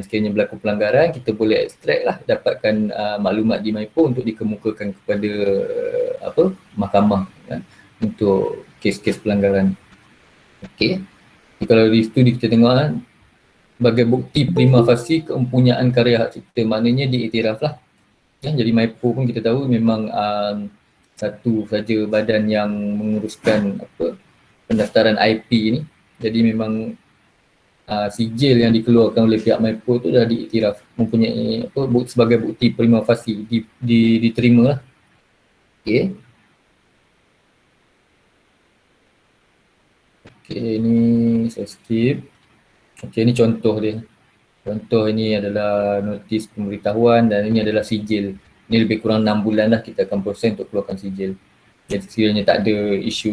Sekiranya berlaku pelanggaran, kita boleh extract lah, dapatkan maklumat di MyPo untuk dikemukakan kepada mahkamah untuk kes-kes pelanggaran. Okey. Kalau di studi kita tengok sebagai bukti prima facie keempunyaan karya hak cipta, maknanya diiktiraf lah. Jadi MyPo pun kita tahu memang satu saja badan yang menguruskan pendaftaran IP ni. Jadi memang sijil yang dikeluarkan oleh pihak MyPo tu dah diiktiraf, mempunyai sebagai bukti prima facie, diterima lah. Okay. Okay, ni saya skip. Okay, ni contoh dia. Contoh ini adalah notis pemberitahuan dan ini adalah sijil. Ini lebih kurang 6 bulan lah kita akan proses untuk keluarkan sijil. Jadi sekiranya tak ada isu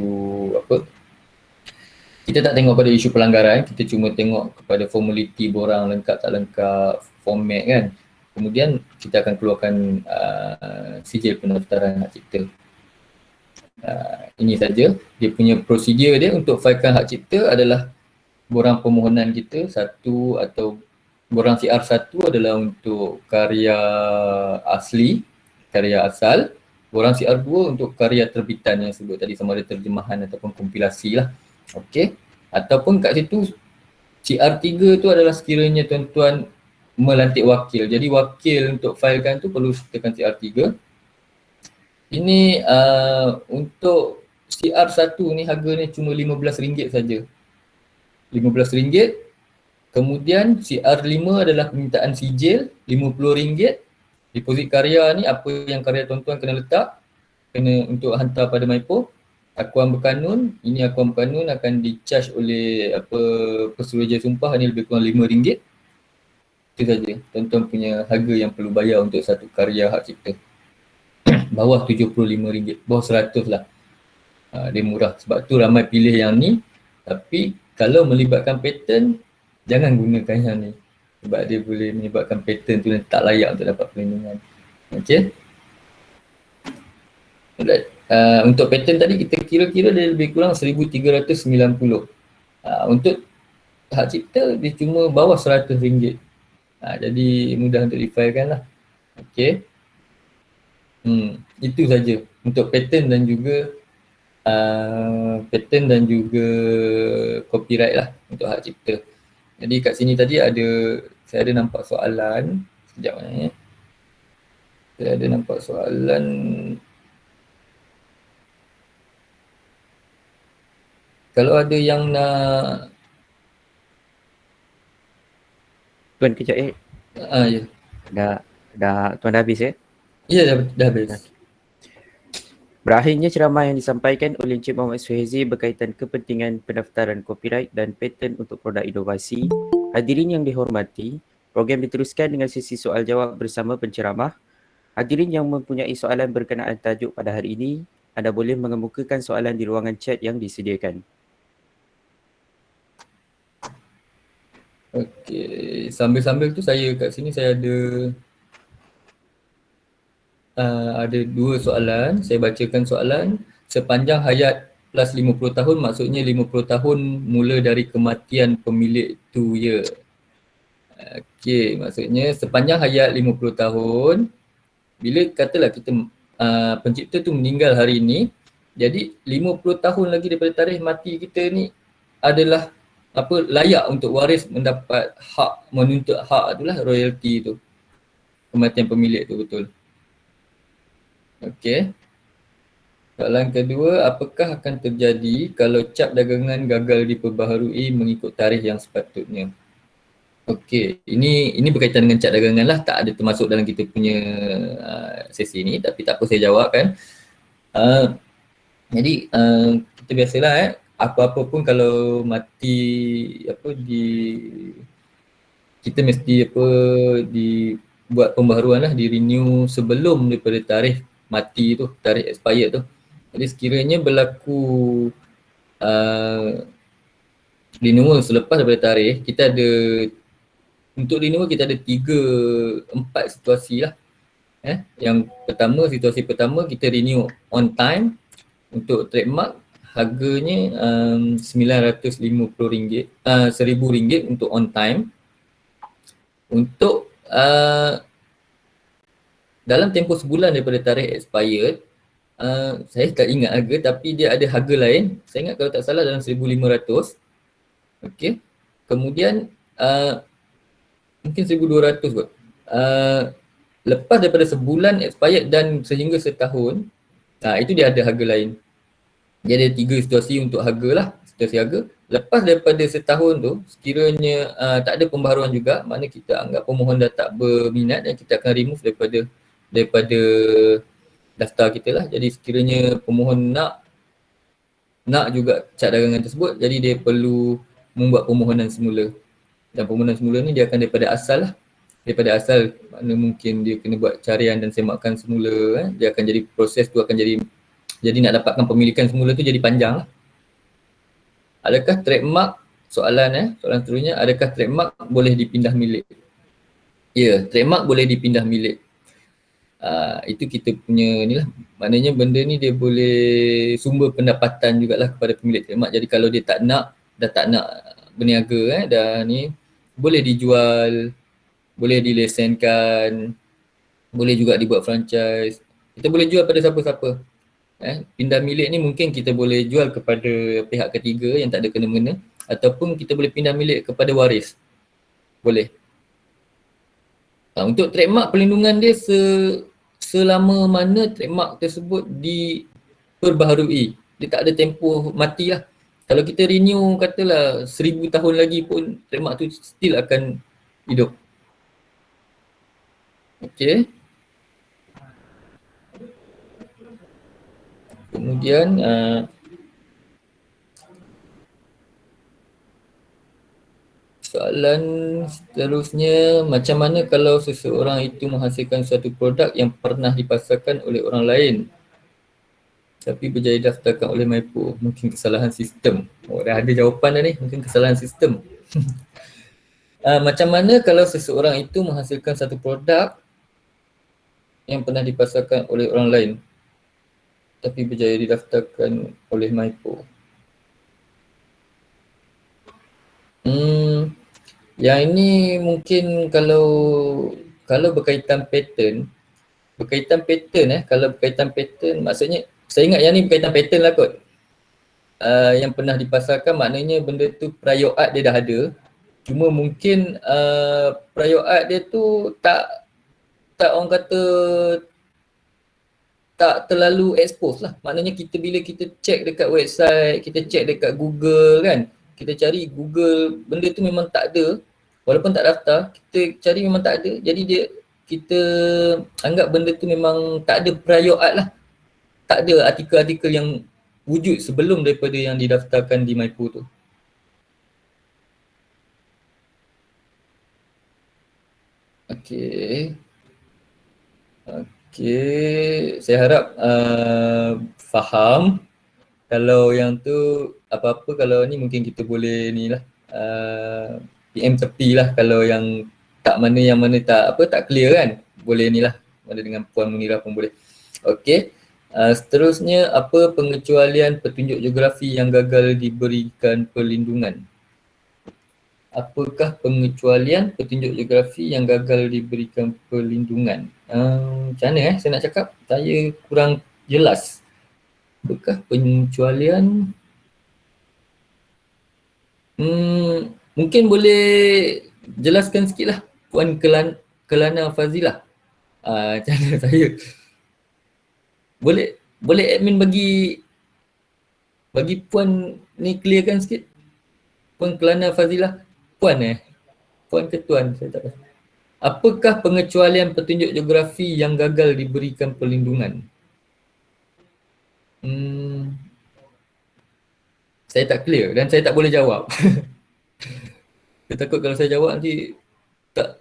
kita tak tengok pada isu pelanggaran, kita cuma tengok kepada formality borang lengkap tak lengkap, format kan. Kemudian kita akan keluarkan sijil pendaftaran hak cipta. Ini saja dia punya prosedur dia untuk filekan hak cipta adalah borang permohonan kita satu atau borang CR1 adalah untuk karya asli, karya asal. Borang CR2 untuk karya terbitan yang sebut tadi sama ada terjemahan ataupun kompilasi lah. Okey. Ataupun kat situ CR3 tu adalah sekiranya tuan-tuan melantik wakil. Jadi wakil untuk filekan tu perlu tekan CR3. Ini untuk CR1 ni harganya cuma RM15 saja. RM15. Kemudian CR5 adalah permintaan sijil RM50. Deposit karya ni apa yang karya tuan-tuan kena letak, kena untuk hantar pada Maipo. Akuan berkanun, ini akuan berkanun akan di-charge oleh Pesuruhjaya Sumpah ni lebih kurang RM5. Itu saja tuan-tuan punya harga yang perlu bayar untuk satu karya hak cipta. Bawah RM75, bawah RM100 lah. Dia murah, sebab tu ramai pilih yang ni. Tapi kalau melibatkan pattern, jangan gunakan yang ni. Sebab dia boleh menyebabkan pattern tu tak layak untuk dapat perlindungan. Okey. Alright. Untuk pattern tadi kita kira-kira dia lebih kurang 1390. Untuk hak cipta dia cuma bawah RM100. Jadi mudah untuk difilekan lah. Okey. Itu saja untuk pattern dan juga copyright lah untuk hak cipta. Jadi kat sini tadi saya ada nampak soalan. Sekejap ya. Saya ada nampak soalan. Kalau ada yang nak Tuan kejap ya. Tuan dah habis ya? Ya, dah habis. Berakhirnya ceramah yang disampaikan oleh Encik Muhammad Suhaisi berkaitan kepentingan pendaftaran copyright dan paten untuk produk inovasi. Hadirin yang dihormati, program diteruskan dengan sesi soal jawab bersama penceramah. Hadirin yang mempunyai soalan berkenaan tajuk pada hari ini, anda boleh mengemukakan soalan di ruangan chat yang disediakan. Okey, sambil-sambil tu saya kat sini saya ada dua soalan. Saya bacakan soalan. Sepanjang hayat plus 50 tahun maksudnya 50 tahun mula dari kematian pemilik tu ya. Okey, maksudnya sepanjang hayat 50 tahun, bila katalah kita pencipta tu meninggal hari ini, jadi 50 tahun lagi daripada tarikh mati kita ni adalah layak untuk waris mendapat hak, menuntut hak itulah royalty tu. Kematian pemilik tu betul. Okey. Soalan kedua, apakah akan terjadi kalau cap dagangan gagal diperbaharui mengikut tarikh yang sepatutnya? Okey, ini berkaitan dengan cap dagangan lah, tak ada termasuk dalam kita punya sesi ni, tapi tak apa saya jawab kan. Jadi kita biasalah apa-apa pun kalau mati kita mesti dibuat pembaharuan lah, di-renew sebelum daripada tarikh mati tu, tarikh expired tu. Jadi sekiranya berlaku renewal selepas daripada tarikh, kita ada untuk renewal kita ada 3-4 situasi lah. Yang pertama, situasi pertama kita renew on time. Untuk trademark harganya RM950, RM1,000 untuk on time. Untuk dalam tempoh sebulan daripada tarikh expired, saya tak ingat harga tapi dia ada harga lain. Saya ingat kalau tak salah dalam RM1,500. Okey. Kemudian mungkin RM1,200 kot. Lepas daripada sebulan expired dan sehingga setahun, itu dia ada harga lain. Dia ada 3 situasi untuk harga lah, situasi harga. Lepas daripada setahun tu, sekiranya tak ada pembaharuan juga, maknanya kita anggap pemohon dah tak berminat dan kita akan remove daripada daftar kita lah. Jadi sekiranya pemohon nak juga cap dagangan tersebut, jadi dia perlu membuat permohonan semula. Dan permohonan semula ni dia akan daripada asal lah. Daripada asal, makna mungkin dia kena buat carian dan semakan semula. Dia akan jadi, proses tu akan jadi nak dapatkan pemilikan semula tu jadi panjang lah. Adakah trademark, soalan seterusnya, adakah trademark boleh dipindah milik? Ya, trademark boleh dipindah milik. Itu kita punya ni lah, maknanya benda ni dia boleh sumber pendapatan jugalah kepada pemilik trademark. Jadi kalau dia dah tak nak berniaga dah ni, boleh dijual, boleh dilesenkan, boleh juga dibuat franchise. Kita boleh jual pada siapa-siapa. Pindah milik ni mungkin kita boleh jual kepada pihak ketiga yang tak ada kena-mengena, ataupun kita boleh pindah milik kepada waris. Boleh. Untuk trademark, perlindungan dia selama mana trademark tersebut diperbaharui. Dia tak ada tempoh mati lah. Kalau kita renew katalah 1000 tahun lagi pun trademark tu still akan hidup. Okay. Kemudian soalan seterusnya, macam mana kalau seseorang itu menghasilkan suatu produk yang pernah dipasarkan oleh orang lain tapi berjaya didaftarkan oleh MyPo? Mungkin kesalahan sistem. Dah ada jawapan dah ni, mungkin kesalahan sistem. Macam mana kalau seseorang itu menghasilkan satu produk yang pernah dipasarkan oleh orang lain tapi berjaya didaftarkan oleh MyPo? Yang ini mungkin kalau berkaitan pattern, kalau berkaitan pattern, maksudnya saya ingat yang ni berkaitan pattern lah kot. Yang pernah dipasarkan maknanya benda tu prior art dia dah ada. Cuma mungkin prior art dia tu tak orang kata tak terlalu expose lah. Maknanya bila kita check dekat website, kita check dekat Google kan, kita cari Google, benda tu memang tak ada. Walaupun tak daftar, kita cari memang tak ada. Jadi kita anggap benda tu memang tak ada prior art lah. Tak ada artikel-artikel yang wujud sebelum daripada yang didaftarkan di MyPo tu. Okay, saya harap faham. Kalau yang tu apa-apa, kalau ni mungkin kita boleh ni lah, PM tepi lah kalau yang mana tak clear kan. Boleh ni lah, ada dengan Puan Munirah pun boleh. Okay, seterusnya, apa pengecualian petunjuk geografi yang gagal diberikan perlindungan? Apakah pengecualian petunjuk geografi yang gagal diberikan perlindungan? Macam mana saya nak cakap? Saya kurang jelas. Apakah pengecualian? Mungkin boleh jelaskan sikit lah Puan Kelana Fazilah. Macam mana saya? Boleh admin bagi Puan ni clearkan sikit? Puan Kelana Fazilah. Puan ke Tuan? Saya tak tahu. Apakah pengecualian petunjuk geografi yang gagal diberikan perlindungan? Saya tak clear dan saya tak boleh jawab. Saya takut kalau saya jawab nanti tak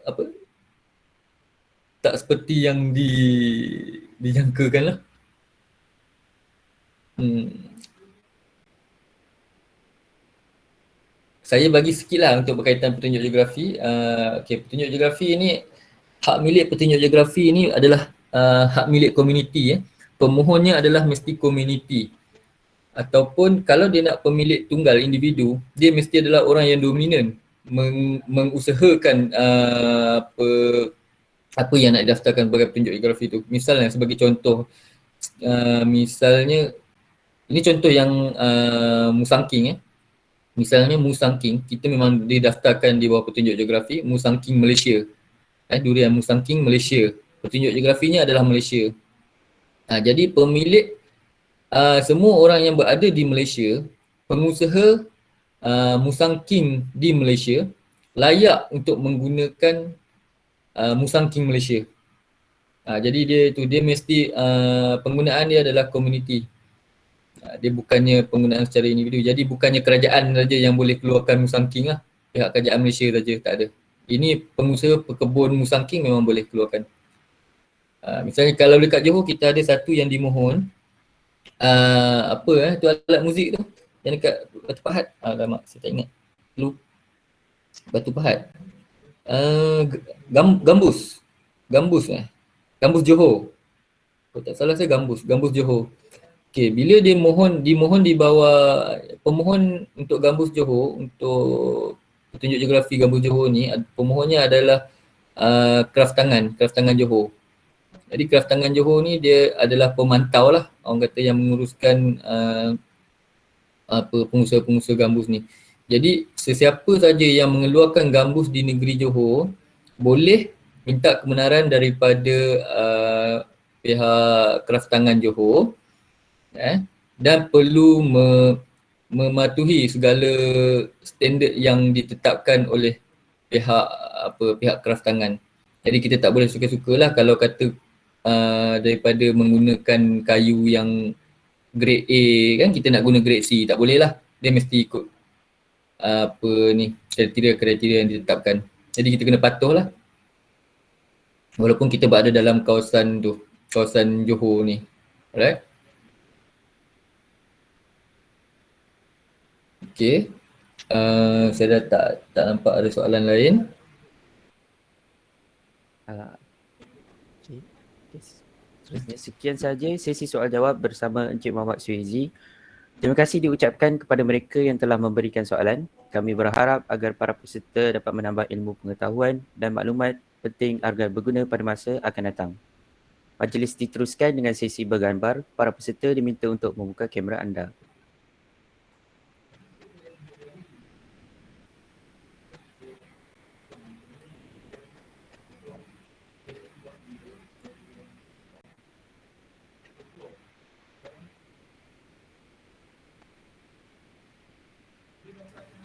seperti yang dijangkakan lah. Saya bagi sikit lah untuk berkaitan petunjuk geografi. Petunjuk geografi ni, hak milik petunjuk geografi ni adalah hak milik komuniti. Pemohonnya adalah mesti komuniti. Ataupun kalau dia nak pemilik tunggal individu, dia mesti adalah orang yang dominan mengusahakan apa yang nak didaftarkan sebagai petunjuk geografi tu. Misalnya sebagai contoh, misalnya ini contoh yang Musangking. Misalnya Musangking, kita memang didaftarkan di bawah petunjuk geografi Musangking Malaysia. Durian Musangking Malaysia. Petunjuk geografinya adalah Malaysia. Jadi pemilik, semua orang yang berada di Malaysia, pengusaha Musangking di Malaysia layak untuk menggunakan Musangking Malaysia. Jadi dia mesti penggunaan dia adalah komuniti. Dia bukannya penggunaan secara individu. Jadi bukannya kerajaan saja yang boleh keluarkan Musangking lah. Pihak kerajaan Malaysia saja, tak ada. Ini pengusaha pekebun Musangking memang boleh keluarkan. Misalnya kalau dekat Johor kita ada satu yang dimohon, tu alat muzik tu. yang dekat Batu Pahat. Alamak, saya tak ingat. Batu Pahat. Gambus. Gambus Johor. Kalau tak salah saya Gambus Johor. Okey, bila dimohon di bawah pemohon untuk Gambus Johor, untuk petunjuk geografi Gambus Johor ni, pemohonnya adalah Kraft Tangan Johor. Jadi Kraft Tangan Johor ni dia adalah pemantau lah, orang kata yang menguruskan pengusaha-pengusaha gambus ni. Jadi sesiapa saja yang mengeluarkan gambus di negeri Johor boleh minta kebenaran daripada pihak Kraft Tangan Johor, dan perlu mematuhi segala standard yang ditetapkan oleh pihak Kraft Tangan. Jadi kita tak boleh suka-sukalah kalau kata daripada menggunakan kayu yang grade A kan, kita nak guna grade C, tak boleh lah. Dia mesti ikut kriteria yang ditetapkan. Jadi kita kena patuh lah. Walaupun kita berada dalam kawasan Johor ni. Alright. Okay. Saya dah tak nampak ada soalan lain. Okay. Seterusnya, sekian saja sesi soal jawab bersama Encik Muhammad Suhaizi. Terima kasih diucapkan kepada mereka yang telah memberikan soalan. Kami berharap agar para peserta dapat menambah ilmu pengetahuan dan maklumat penting agar berguna pada masa akan datang. Majlis diteruskan dengan sesi bergambar. Para peserta diminta untuk membuka kamera anda.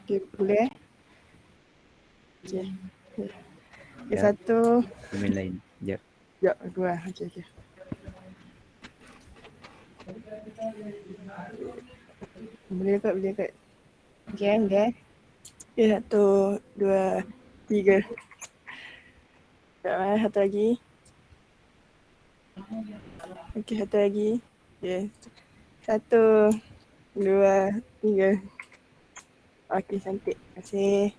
Okay, boleh? Okay. Okay, Ya. satu. Komen lain. Sekejap. Ya, dua. Okay. Boleh kot. Okay. Okay, satu, dua, tiga. Sekejap, satu lagi. Okay, satu lagi. Okay. Satu, dua, tiga. Okey, cantik. Terima kasih.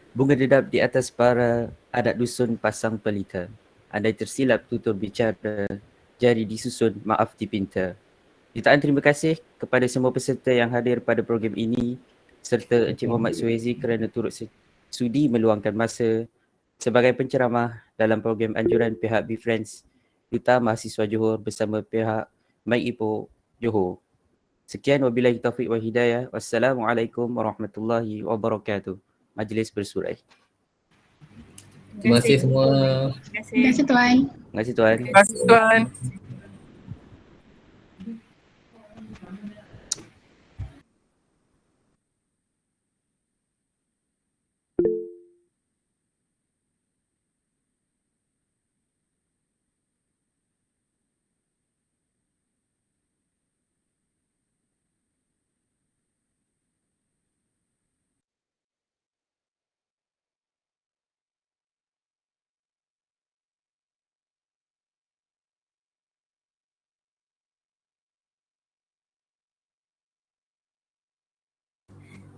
Bunga dedap di atas para adat dusun pasang pelita. Andai tersilap tutur bicara, jari disusun maaf dipinta. Jutaan terima kasih kepada semua peserta yang hadir pada program ini serta Encik Muhammad Suhaizi kerana turut sudi meluangkan masa sebagai penceramah dalam program anjuran pihak BeFriends Duta Mahasiswa Johor bersama pihak MyIPO Johor. Sekian, wabillahi taufiq wal hidayah. Wassalamualaikum warahmatullahi wabarakatuh. Majlis bersurai. Terima kasih semua. Terima kasih Tuan. Terima kasih Tuan. Terima kasih Tuan.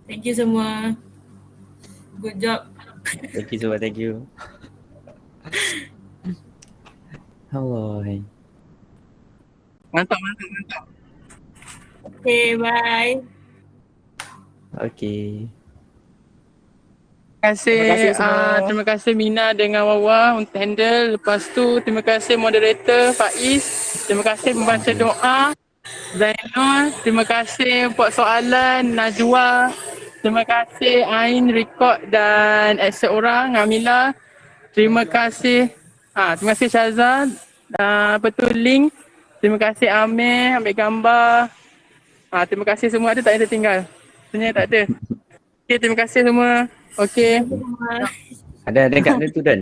Thank you semua. Good job. Thank you semua, thank you. Hello. Mantap. Okay, bye. Okay. Terima kasih Mina dengan Wawa untuk handle. Lepas tu terima kasih moderator Faiz. Terima kasih pembaca doa Zainul. Terima kasih buat soalan Najwa. Terima kasih Ain, Record dan seorang Amila. Terima kasih Syazal. Link. Terima kasih Amir ambil gambar. Terima kasih semua, ada tak yang tertinggal? Sebenarnya tak ada. Okay, terima kasih semua. Okay. Ada kat tu Dan.